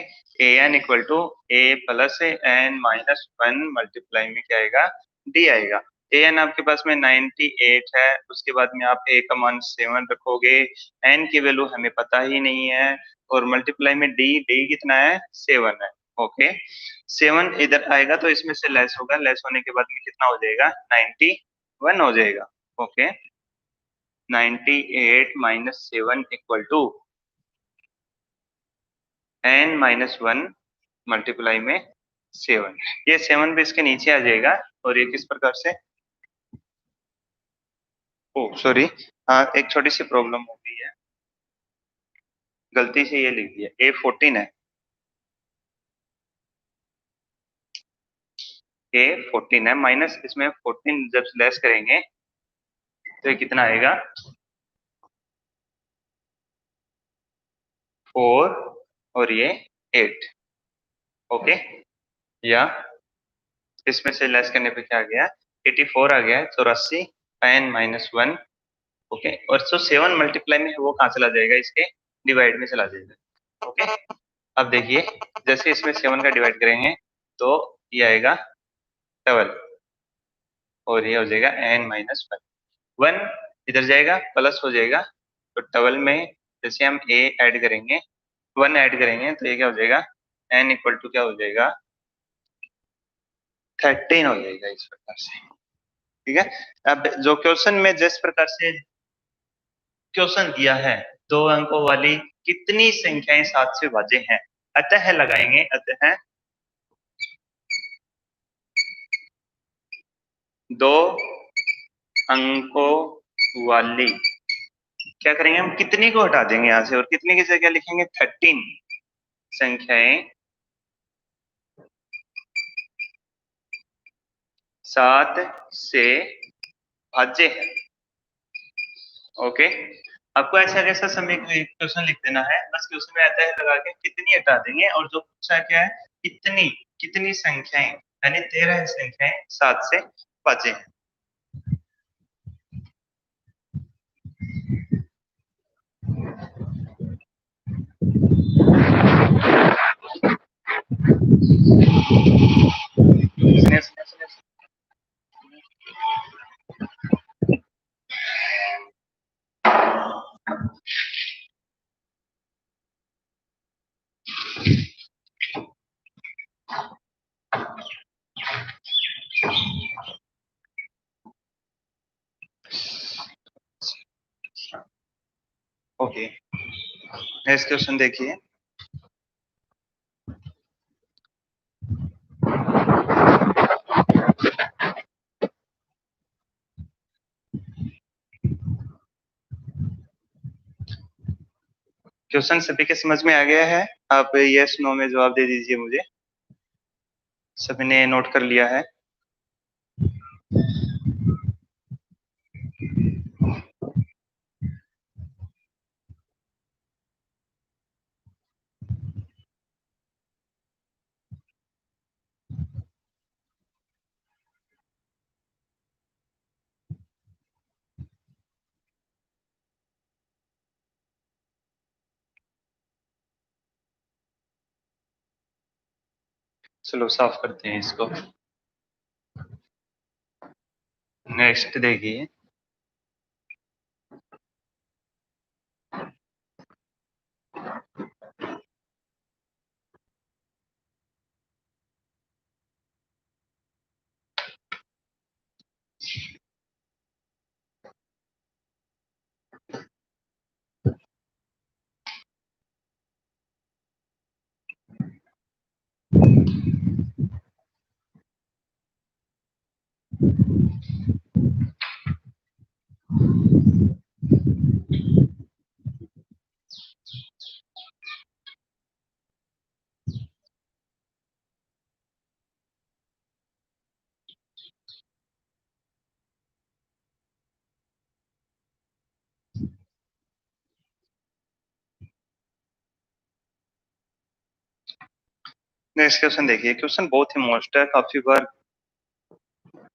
A N equal to A plus N minus 1 multiply में क्या आएगा? डी आएगा। ए एन आपके पास में 98 है, उसके बाद में आप ए का मान 7 रखोगे, एन की वैल्यू हमें पता ही नहीं है, और मल्टीप्लाई में डी, डी कितना है? 7 है। ओके, 7 इधर आएगा तो इसमें से लेस होगा, लेस होने के बाद में कितना हो जाएगा? 91 हो जाएगा। Okay, 98 minus 7 equal to n minus 1 multiply में 7। ये 7 भी इसके नीचे आ जाएगा, और ये किस प्रकार से, ओ सॉरी, हाँ एक छोटी सी प्रॉब्लम हो गई है, गलती से ये लिख दिया, A14 है, A14 है, माइनस इसमें 14 जब लेस करेंगे तो ये कितना आएगा? 4 और ये 8। ओके, या इसमें से लेस करने पे क्या आ गया? 84 आ गया है, 84 n माइनस 1। ओके, और जो 7 मल्टीप्लाई में है वो कहाँ चला जाएगा? इसके डिवाइड में चला जाएगा। ओके, अब देखिए जैसे इसमें 7 का डिवाइड करेंगे तो ये आएगा 12, और ये हो जाएगा n माइनस 1। 1 इधर जाएगा, प्लस हो जाएगा, तो 12 में जैसे हम a ऐड करेंगे, 1 ऐड करेंगे, तो ये क्या हो जाएगा? n इक्वल टू क्या हो जाएगा? 13 हो जाएगा, इस प्रकार से। ठीक है, अब जो क्वेश्चन में जिस प्रकार से क्वेश्चन दिया है, 2 अंकों वाली कितनी संख्याएं 7 से विभाज्य हैं, अतः लगाएंगे, अतः 2 अंकों वाली, क्या करेंगे हम? कितनी को हटा देंगे यहाँ से, और कितने की जगह लिखेंगे? 13 संख्याएं 7 से भाज्य है। ओके, आपको ऐसा कैसा समय क्वेश्चन लिख देना है, बस क्वेश्चन में आता है लगा के कितनी हटा देंगे, और जो पूछा क्या है? कितनी, कितनी संख्याएं, यानी 13 संख्याएं 7 से भाज्य है। सुनिए, सुनिए, सुनिए। ओके, नेक्स्ट क्वेश्चन देखिए। क्वेश्चन सभी के समझ में आ गया है? आप यस नो में जवाब दे दीजिए मुझे। सभी ने नोट कर लिया है? चलो साफ करते हैं इसको। नेक्स्ट देखिए, नेक्स्ट क्वेश्चन देखिए। क्वेश्चन बहुत ही मोस्ट है, काफी बार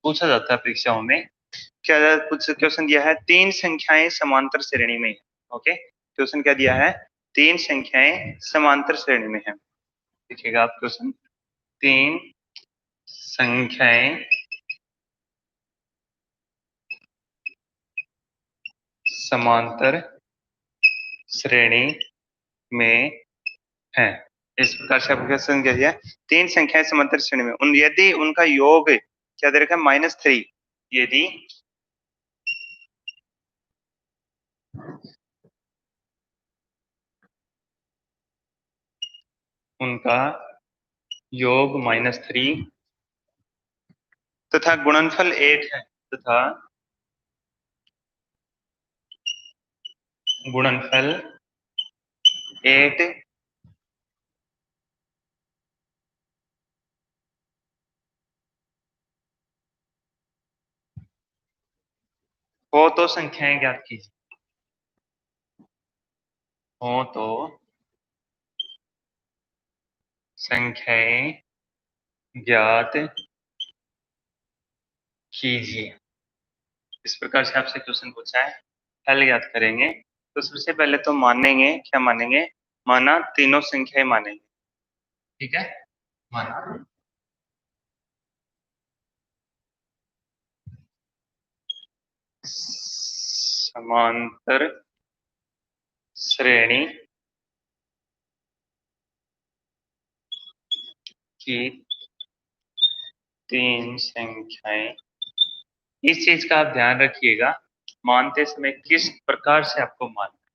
पूछा जाता है परीक्षाओं में। क्या कुछ क्वेश्चन दिया है, तीन संख्याएं समांतर श्रेणी में। ओके, क्वेश्चन क्या दिया है, तीन संख्याएं समांतर श्रेणी में है। देखिएगा आप क्वेश्चन, तीन संख्याएं समांतर श्रेणी में है। इस प्रकार से आपको क्वेश्चन क्या दिया, तीन संख्याएं समांतर श्रेणी में, उन यदि उनका योग क्या दे रखा है, -3, यदि उनका योग -3 तथा गुणनफल 8 है, तथा गुणनफल 8 हो तो संख्याएं ज्ञात कीजिए। हो तो संख्याएं ज्ञात कीजिए। इस प्रकार से आपसे क्वेश्चन पूछा है, हल ज्ञात करेंगे। तो सबसे पहले तो मानेंगे, क्या मानेंगे, माना तीनों संख्याएं मानेंगे। ठीक है, माना समांतर श्रेणी की तीन संख्याएं। इस चीज का आप ध्यान रखिएगा, मानते समय किस प्रकार से आपको मानना।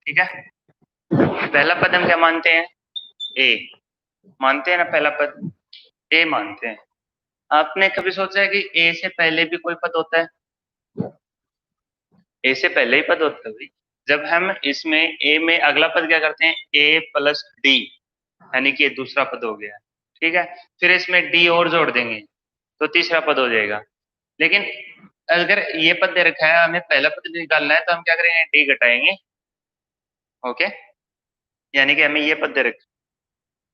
ठीक है, पहला पद हम क्या मानते हैं, ए मानते हैं ना, पहला पद ए मानते हैं। आपने कभी सोचा है कि ए से पहले भी कोई पद होता है? ए से पहले ही पद होता है भाई। जब हम इसमें ए में अगला पद क्या करते हैं, ए प्लस डी, यानी कि ये दूसरा पद हो गया। ठीक है, फिर इसमें डी और जोड़ देंगे तो तीसरा पद हो जाएगा। लेकिन अगर ये पद दे रखा है, हमें पहला पद निकालना है, तो हम क्या करेंगे, डी घटाएंगे। ओके, यानी कि हमें ये पद दे रखा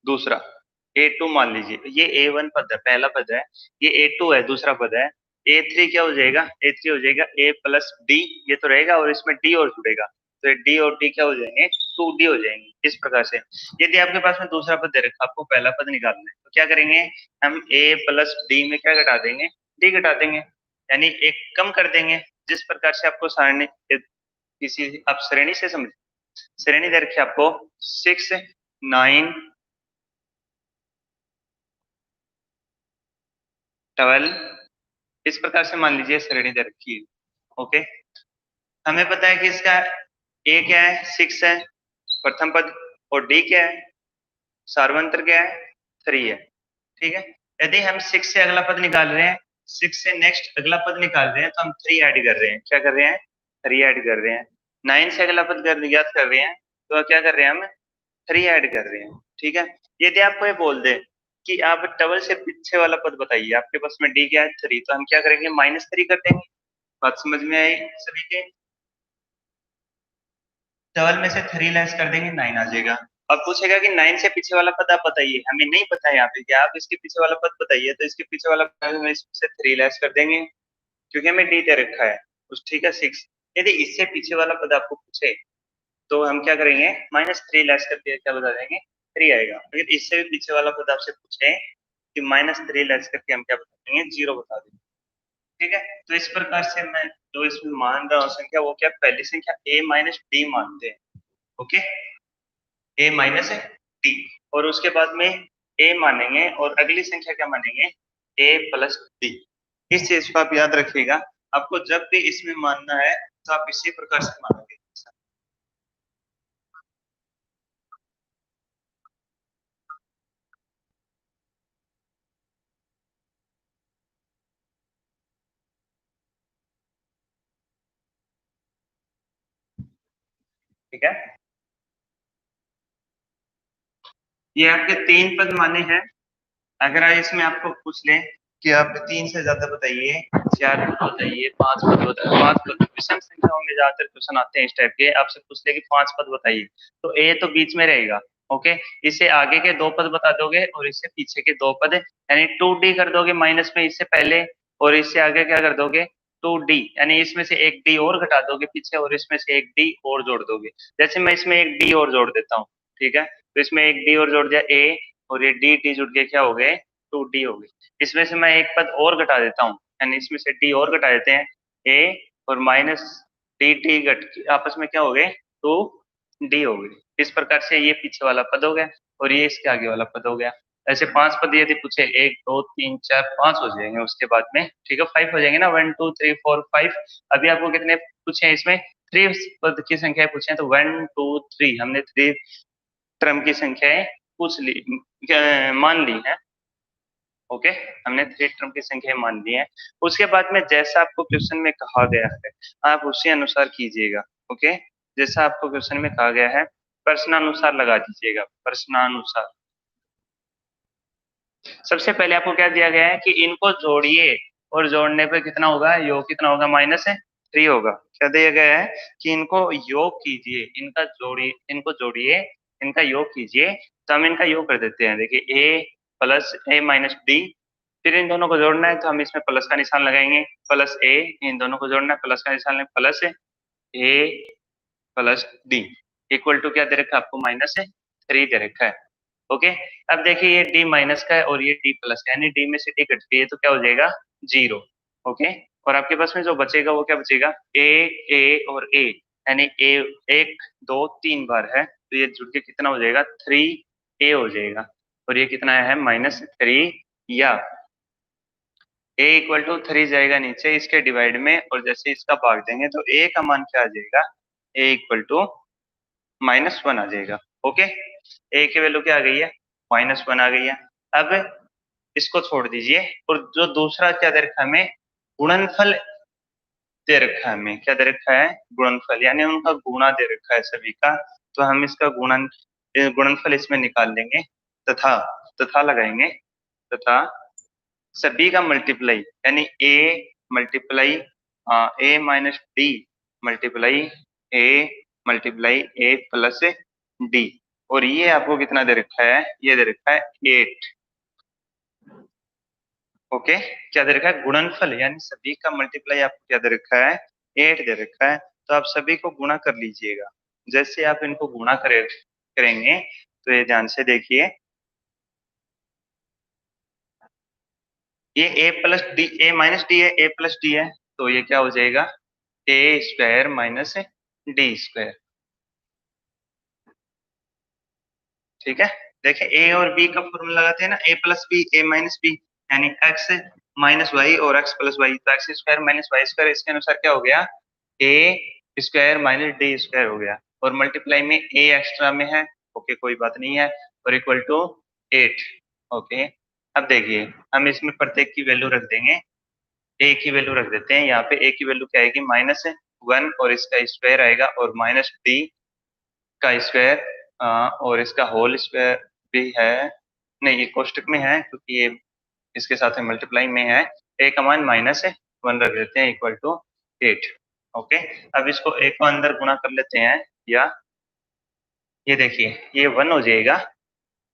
दूसरा A2 मान लीजिए, ये A1 पद है, पहला पद है, ये A2 है, दूसरा पद है। A3 क्या हो जाएगा, A3 हो जाएगा A प्लस डी, ये तो रहेगा और इसमें डी और जुड़ेगा, तो ये डी और डी क्या हो जाएंगे, 2D हो जाएंगे। इस प्रकार से यदि आपके पास में दूसरा पद दे रखा, आपको पहला पद निकालना है, तो क्या करेंगे, हम A प्लस डी में क्या घटा देंगे, डी घटा देंगे, यानी एक कम कर देंगे। जिस प्रकार से आपको सारणी किसी आप श्रेणी से समझ, श्रेणी दे रखी आपको 6, 9, 12, इस प्रकार से मान लीजिए श्रेणी दे रखी है। ओके, हमें पता है कि इसका ए क्या है, 6 है प्रथम पद, और डी क्या है, सार्वंतर क्या है, 3 है। ठीक है, यदि हम 6 से अगला पद निकाल रहे हैं, 6 से नेक्स्ट अगला पद निकाल रहे हैं, तो हम 3 ऐड कर रहे हैं। क्या कर रहे हैं, 3 ऐड कर रहे हैं। 9 से अगला पद ज्ञात कर रहे हैं, तो क्या कर रहे हैं हम, 3 ऐड कर रहे हैं, ठीक है। यदि आपको ये बोल दे कि आप डबल से पीछे वाला पद बताइए, आपके पास में डी क्या है 3, तो हम क्या करेंगे -3 कर देंगे। बात समझ में आई सभी के? डबल में से 3 लेस कर देंगे 9 आ जाएगा। अब पूछेगा कि 9 से पीछे वाला पद आप बताइए, हमें नहीं पता है यहाँ पे कि आप इसके पीछे वाला पद बताइए, तो इसके पीछे वाला पद हम इसमें से 3 लेस कर देंगे, क्योंकि हमें डी दे रखा है उस, ठीक है 6। यदि इससे पीछे वाला पद आपको पूछे तो हम क्या करेंगे -3 लेस करके क्या बता देंगे 3 आएगा। अगर इससे भी पीछे वाला पद आपसे पूछे कि -3 लेस करके हम क्या बता देंगे 0 बता देंगे, ठीक है। तो इस प्रकार से मैं जो इसमें मान रहा हूँ संख्या, वो क्या पहली संख्या a माइनस डी मानते हैं, ओके, a माइनस डी, और उसके बाद में a मानेंगे और अगली संख्या क्या मानेंगे a प्लस डी। इस चीज को आप याद रखिएगा, आपको जब भी इसमें मानना है तो आप इसी प्रकार से मानोगे, ठीक है। ये आपके 3 पद माने हैं। अगर इसमें आपको पूछ लें कि आप 3 से ज्यादा बताइए, 4 पद बताइए, 5 पद बताइए, 5 पद, विषम संख्याओं में ज्यादातर क्वेश्चन आते हैं इस टाइप के, आपसे पूछ ले कि 5 पद बताइए, तो ए तो बीच में रहेगा, ओके। इससे आगे के 2 पद बता दोगे और इससे पीछे के 2 पद, यानी 2d कर दोगे माइनस में इससे पहले, और इससे आगे क्या कर दोगे 2d, यानी इसमें से एक डी और घटा दोगे पीछे, और इसमें से एक डी और जोड़ दोगे। जैसे मैं इसमें एक डी और जोड़ देता हूँ, ठीक है, तो इसमें एक डी और जोड़ दिया ए, और ये डी डी जुड़ के क्या हो गए 2d हो गई। इसमें से मैं एक पद और घटा देता हूँ, यानी इसमें से d और घटा देते हैं, a और माइनस डी डी घट के आपस में क्या हो गए 2d हो गए। इस प्रकार से ये पीछे वाला पद हो गया और ये इसके आगे वाला पद हो गया। ऐसे 5 पद यदि पूछे 1 2 3 4 5 हो जाएंगे उसके बाद में, ठीक है, 5 हो जाएंगे ना, 1 2 3 4 5। अभी आपको कितने पूछे हैं इसमें 3 पद की संख्या पूछे हैं, तो 1 2 3 हमने 3 क्रम की संख्याएं पूछ ली, मान ली है, ओके। हमने 3 टर्म की संख्या मान ली है। उसके बाद में जैसा आपको क्वेश्चन में कहा गया है आप उसी अनुसार कीजिएगा, ओके। जैसा आपको क्वेश्चन में कहा गया है प्रश्नानुसार लगा दीजिएगा, प्रश्नानुसार। सबसे पहले आपको क्या दिया गया है कि इनको जोड़िए, और जोड़ने पे कितना होगा, योग कितना होगा -3 होगा। क्या दिया गया है कि इनको योग कीजिए, इनका जोड़िए, इनको जोड़िए, इनका योग कीजिए। तो हम इनका योग कर देते हैं, देखिए a plus a minus D, फिर इन दोनों को जोड़ना है तो हम इसमें प्लस का निशान लगाएंगे, प्लस a, इन दोनों को जोड़ना है प्लस का निशान लगाएंगे, plus a plus d equal to क्या दे रखा है आपको -3 दे रखा है, ओके। अब देखिए ये d माइनस का है और ये d प्लस का है, यानी d में से d कट गई है तो क्या हो जाएगा 0, ओके। और आपके पास में जो बचेगा वो क्या बचेगा a और a, यानी a 1 2 3 बार है, तो ये जुड़ के कितना हो जाएगा 3a हो जाएगा, और ये कितना है -3, या a इक्वल टू 3 जाएगा नीचे इसके डिवाइड में, और जैसे इसका भाग देंगे तो a का मान क्या आ जाएगा, a इक्वल टू -1 आ जाएगा, ओके। a की वैल्यू क्या आ गई है -1 आ गई है। अब इसको छोड़ दीजिए, और जो दूसरा क्या दे रखा है हमें गुणनफल दे रखा है, हमें क्या दे रखा है गुणनफल, यानी उनका गुणा दे रखा है सभी का, तो हम इसका गुणनफल इसमें निकाल लेंगे, तथा तथा लगाएंगे, तथा सभी का मल्टीप्लाई, यानी a multiply a minus D multiply a multiply a plus D, और ये आपको कितना दे रखा है, ये दे रखा है 8, ओके। क्या दे रखा है गुणनफल, यानी सभी का मल्टीप्लाई आपको क्या दे रखा है 8 दे रखा है, तो आप सभी को गुणा कर लीजिएगा। जैसे आप इनको गुणा करेंगे तो ये ध्यान से देखिए, ये a plus D, a minus D है, a प्लस डी है, तो ये क्या हो जाएगा a square minus d square, ठीक है। देखिए a और b का फॉर्मूला लगाते हैं ना, a plus b a minus b, यानी x माइनस वाई और x प्लस वाई, तो x square minus y square, इसके अनुसार क्या हो गया a square minus d square हो गया, और मल्टीप्लाई में a एक्स्ट्रा में है, ओके कोई बात नहीं है, और इक्वल टू 8, ओके। अब देखिए हम इसमें प्रत्येक की वैल्यू रख देंगे, a की वैल्यू रख देते हैं, यहाँ पे a की वैल्यू क्या आएगी -1, और इसका स्क्वायर आएगा, और माइनस डी का स्क्वायर और इसका होल स्क्वायर भी है, नहीं ये कोष्टक में है क्योंकि ये इसके साथ में मल्टीप्लाई में है। ए का मान -1 रख देते हैं इक्वल टू 8। ओके, अब इसको एक को अंदर गुणा कर लेते हैं, या ये देखिए ये 1 हो जाएगा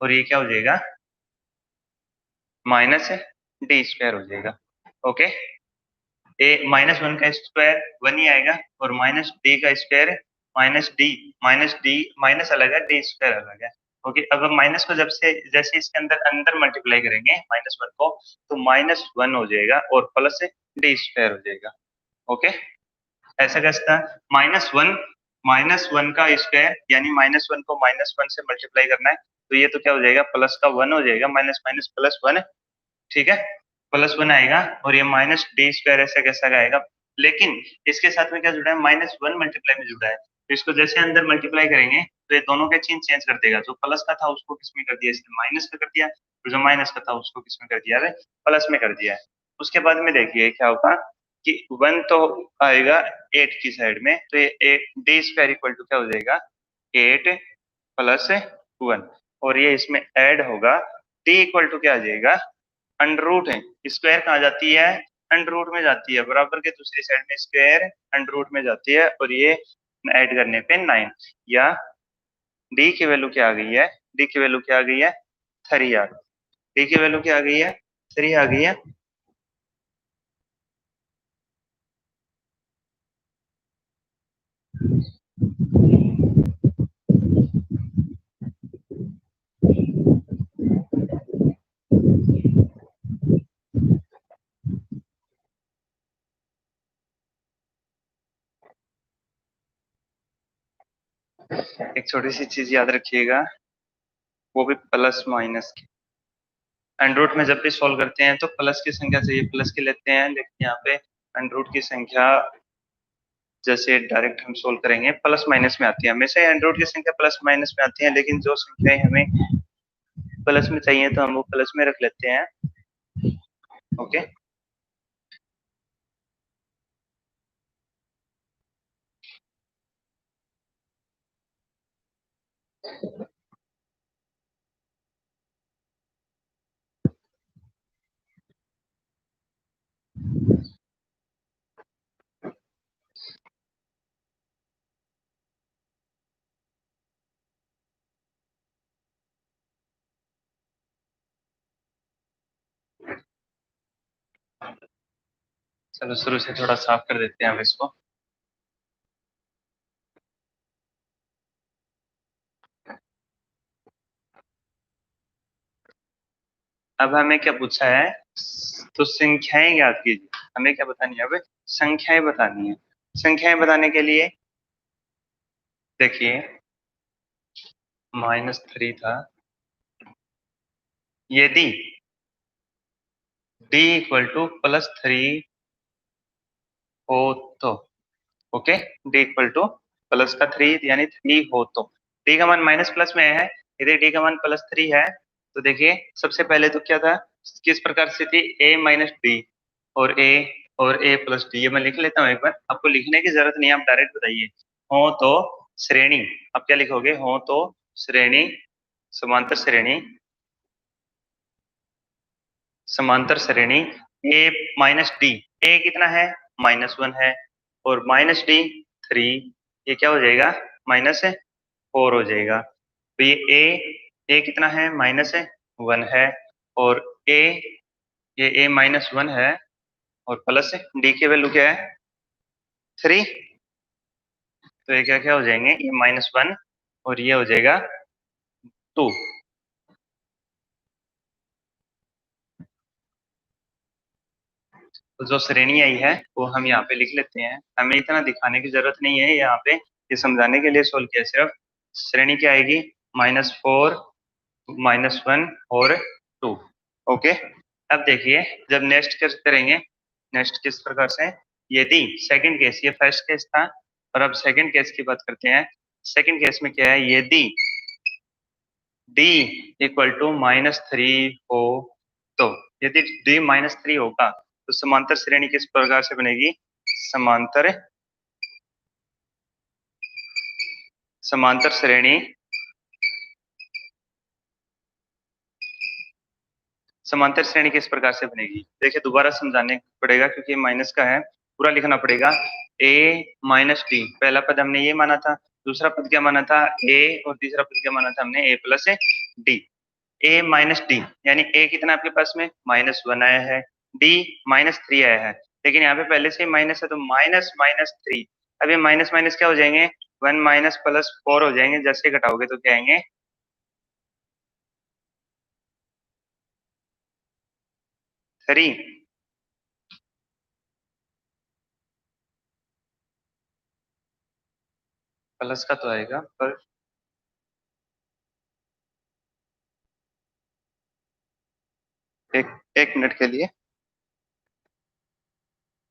और ये क्या हो जाएगा -d² हो जाएगा। ओके, ए -1 का स्क्वायर 1 ही आएगा और -d का स्क्वायर -d माइनस अलग है, d² अलग है। ओके, अब हम माइनस को जब से जैसे इसके अंदर अंदर मल्टीप्लाई करेंगे -1 को, तो -1 हो जाएगा और प्लस d² हो जाएगा। ओके, ऐसा कैसा -1 का स्क्वायर यानी -1 को -1 से मल्टीप्लाई करना है, तो ये तो क्या हो जाएगा प्लस का 1 हो जाएगा, माइनस माइनस प्लस 1, ठीक है, +1 आएगा और ये -d² ऐसा कैसा आएगा, लेकिन इसके साथ में क्या जुड़ा है -1 मल्टीप्लाई में जुड़ा है, तो इसको जैसे अंदर मल्टीप्लाई करेंगे तो ये दोनों के चिन्ह चेंज कर देगा, जो प्लस का था उसको किस में कर दिया इसने माइनस में कर दिया, और जो माइनस का था उसको किस में कर दिया है प्लस में कर दिया है। उसके बाद में देखिए क्या होगा कि 1 तो आएगा 8 की साइड में, तो ये d² इक्वल टू क्या हो जाएगा 8 + 1, और ये इसमें ऐड होगा, d इक्वल टू क्या आ जाएगा अंडर रूट है, स्क्वायर कहाँ जाती है अंडर रूट में जाती है, बराबर के दूसरी साइड में स्क्वायर अंडर रूट में जाती है, और ये ऐड करने पे 9, या d की वैल्यू क्या आ गई है, d की वैल्यू क्या आ गई है 3 आ गई, d की वैल्यू क्या आ गई है 3 आ गई है। एक छोटी सी चीज याद रखिएगा, वो भी प्लस माइनस की, अंडर रूट में जब भी सॉल्व करते हैं तो प्लस की संख्या चाहिए प्लस की लेते हैं, लेकिन यहाँ पे अंडर रूट की संख्या जैसे डायरेक्ट हम सोल्व करेंगे प्लस माइनस में आती है, हमेशा अंडर रूट की संख्या प्लस माइनस में आती है, लेकिन जो संख्याएं हमें प्लस में चाहिए तो हम वो प्लस में रख लेते हैं। ओके, चलो शुरू से थोड़ा साफ कर देते हैं हम इसको। अब हमें क्या पूछा है, तो संख्याएं याद कीजिए, हमें क्या बतानी है अब संख्याएं बतानी है। संख्याएं बताने के लिए देखिए -3 था, यदि d इक्वल टू +3 हो तो, okay, d equal two plus का 3 यानी 3 हो तो, d का मान माइनस प्लस में है, यदि d का मान +3 है तो देखिए सबसे पहले तो क्या था, किस प्रकार से थी a - d और a + d, ये मैं लिख लेता हूँ एक बार, आपको लिखने की जरूरत नहीं है, आप डायरेक्ट बताइए। हो तो श्रेणी, आप क्या लिखोगे, हो तो श्रेणी, समांतर श्रेणी, समांतर श्रेणी a - d, a कितना है -1 है और -d 3, ये क्या हो जाएगा -4 हो जाएगा, तो ये कितना है -1 है, और ये a -1 है और प्लस d की वैल्यू क्या है 3, तो ये क्या क्या हो जाएंगे, ये -1 और ये हो जाएगा 2। तो जो श्रेणी आई है वो हम यहाँ पे लिख लेते हैं, हमें इतना दिखाने की जरूरत नहीं है यहाँ पे, ये समझाने के लिए सोल्व किया सिर्फ। श्रेणी क्या आएगी -4 -1 और 2। ओके, अब देखिए जब नेक्स्ट केस करेंगे, नेक्स्ट किस प्रकार से, यदि सेकंड केस, ये फर्स्ट केस था और अब सेकंड केस की बात करते हैं। सेकंड केस में क्या है, यदि d इक्वल टू -3 हो तो, यदि d -3 होगा तो समांतर श्रेणी किस प्रकार से बनेगी, समांतर समांतर श्रेणी समांतर श्रेणी किस प्रकार से बनेगी? देखिए दोबारा समझाने पड़ेगा क्योंकि माइनस का है, पूरा लिखना पड़ेगा। a माइनस डी, पहला पद हमने ये माना था, दूसरा पद क्या माना था a, और तीसरा पद क्या माना था हमने a plus D. a minus D यानी a कितना आपके पास में -1 आया है, d -3 आया है, लेकिन यहाँ पे पहले से ही माइनस है तो माइनस माइनस 3। अब ये माइनस माइनस क्या हो जाएंगे, 1 माइनस प्लस 4 हो जाएंगे, जैसे घटाओगे तो क्या आएंगे 3। प्लस का तो आएगा पर एक एक मिनट के लिए,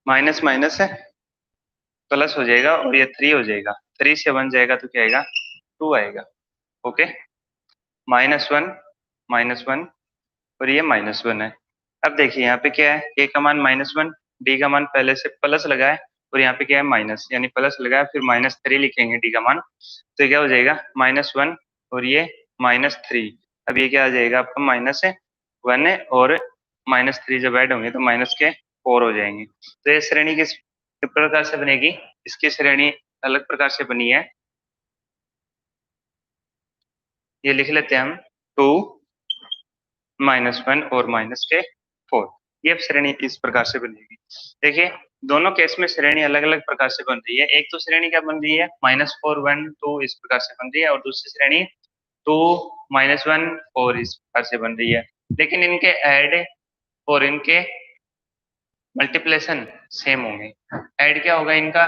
माइनस माइनस है प्लस हो जाएगा और ये 3 हो जाएगा, 3 से 1 जाएगा तो क्या आएगा 2 आएगा। ओके, -1 -1 और ये -1 है। अब देखिए यहाँ पे क्या है, a का मान -1, d का मान पहले से प्लस लगा है और यहाँ पे क्या है माइनस, यानी प्लस लगा है फिर -3 लिखेंगे d का मान, तो क्या हो जाएगा -1 और ये -3। अब ये क्या आ जाएगा आपका -1 है और -3 जब ऐड होंगे तो -4 हो जाएंगे। तो ये श्रेणी किस प्रकार से बनेगी, इसकी श्रेणी अलग प्रकार से बनी है, ये लिख लेते हैं हम 2 -1 और -4। ये श्रेणी इस प्रकार से बनेगी। देखिए दोनों केस में श्रेणी अलग अलग प्रकार से बन रही है, एक तो श्रेणी क्या बन रही है -4 1 2 इस प्रकार से बन रही है और दूसरी श्रेणी 2 -1 4 इस प्रकार से बन रही है, लेकिन इनके ऐड और इनके मल्टीप्लेशन सेम होंगे। ऐड क्या होगा इनका,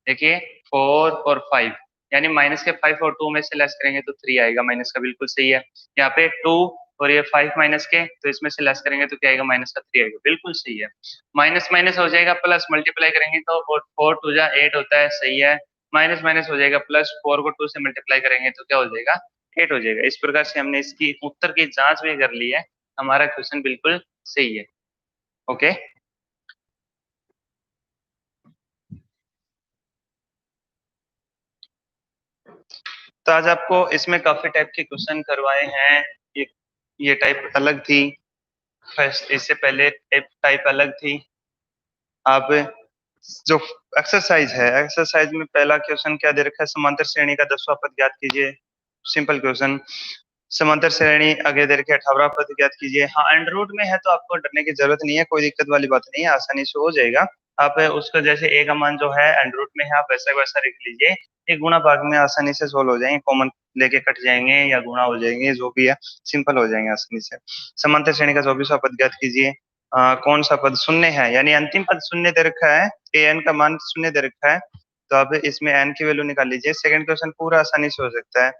देखिए 4 और 5, यानी माइनस के 5 और 2 में से लेस करेंगे तो 3 आएगा, माइनस का बिल्कुल सही है। यहाँ पे 2 और ये 5 माइनस के, तो इसमें से लेस करेंगे तो क्या आएगा, माइनस का 3 आएगा, बिल्कुल सही है। माइनस माइनस हो जाएगा प्लस, मल्टीप्लाई करेंगे तो 4 2 जा 8 होता है, सही है। माइनस माइनस हो जाएगा प्लस, 4 को 2 से मल्टीप्लाई करेंगे तो क्या हो जाएगा 8 हो जाएगा। इस प्रकार से हमने इसकी उत्तर की जांच भी कर ली है, हमारा क्वेश्चन बिल्कुल सही है। ओके, तो आज आपको इसमें काफी टाइप के क्वेश्चन करवाए हैं। ये ये टाइप अलग थी, फर्स्ट इससे पहले टाइप अलग थी। आप जो एक्सरसाइज है, एक्सरसाइज में पहला क्वेश्चन क्या दे रखा है, समांतर श्रेणी का 10वां पद ज्ञात कीजिए। Simple question. समांतर श्रेणी आगे दे रखे 18वां पद ज्ञात कीजिए। हाँ एंड रूट में है तो आपको डरने की जरूरत नहीं है, कोई दिक्कत वाली बात नहीं है, आसानी से हो जाएगा। आप उसका जैसे ए का मान जो है एंड रूट में है आप वैसा वैसा लिख लीजिए, एक गुणा भाग में आसानी से सोल्व हो जाएंगे, कॉमन लेके कट जाएंगे या गुणा हो जाएंगे, जो भी है सिंपल हो जाएंगे आसानी से। समांतर श्रेणी का 24वां पद ज्ञात कीजिए। कौन सा पद शून्य है, यानी अंतिम पद शून्य दे रखा है, ए एन का मान शून्य दे रखा है, तो आप इसमें एन की वैल्यू निकाल लीजिए। सेकंड क्वेश्चन पूरा आसानी से हो सकता है।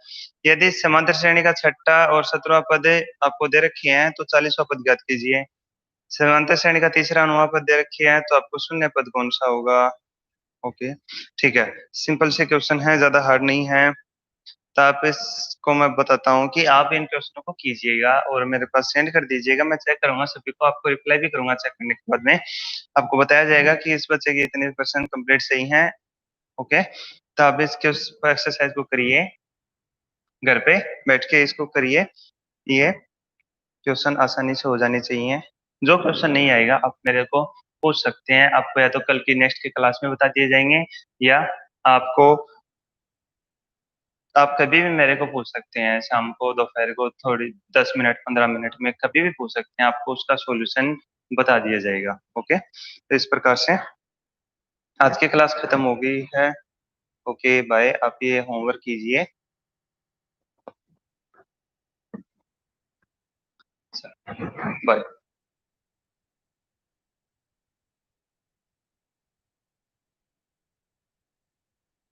यदि समांतर श्रेणी का 6ठा और 17वां पद आपको दे रखे हैं तो 40वां पद ज्ञात कीजिए। समांतर श्रेणी का तीसरा अनुवा पद दे रखे हैं तो आपको शून्य पद कौन सा होगा। ओके ठीक है, सिंपल से क्वेश्चन है, ज्यादा हार्ड नहीं है। तो आप इसको मैं बताता हूँ कि आप इन क्वेश्चनों को कीजिएगा और मेरे पास सेंड कर दीजिएगा, मैं चेक करूंगा सभी को, आपको रिप्लाई भी करूंगा। चेक करने के बाद में आपको बताया जाएगा कि इस बच्चे के इतने परसेंट कंप्लीट सही हैं। ओके, तो आप इसके एक्सरसाइज को करिए, घर पे बैठ के इसको करिए, ये क्वेश्चन आसानी से हो जाने चाहिए। जो क्वेश्चन नहीं आएगा आप मेरे को पूछ सकते हैं, आपको या तो कल की नेक्स्ट की क्लास में बता दिए जाएंगे या आपको आप कभी भी मेरे को पूछ सकते हैं, शाम को दोपहर को थोड़ी 10 मिनट 15 मिनट में कभी भी पूछ सकते हैं, आपको उसका सॉल्यूशन बता दिया जाएगा। ओके, तो इस प्रकार से आज की क्लास खत्म हो गई है। ओके बाय, आप ये होमवर्क कीजिए। बाय।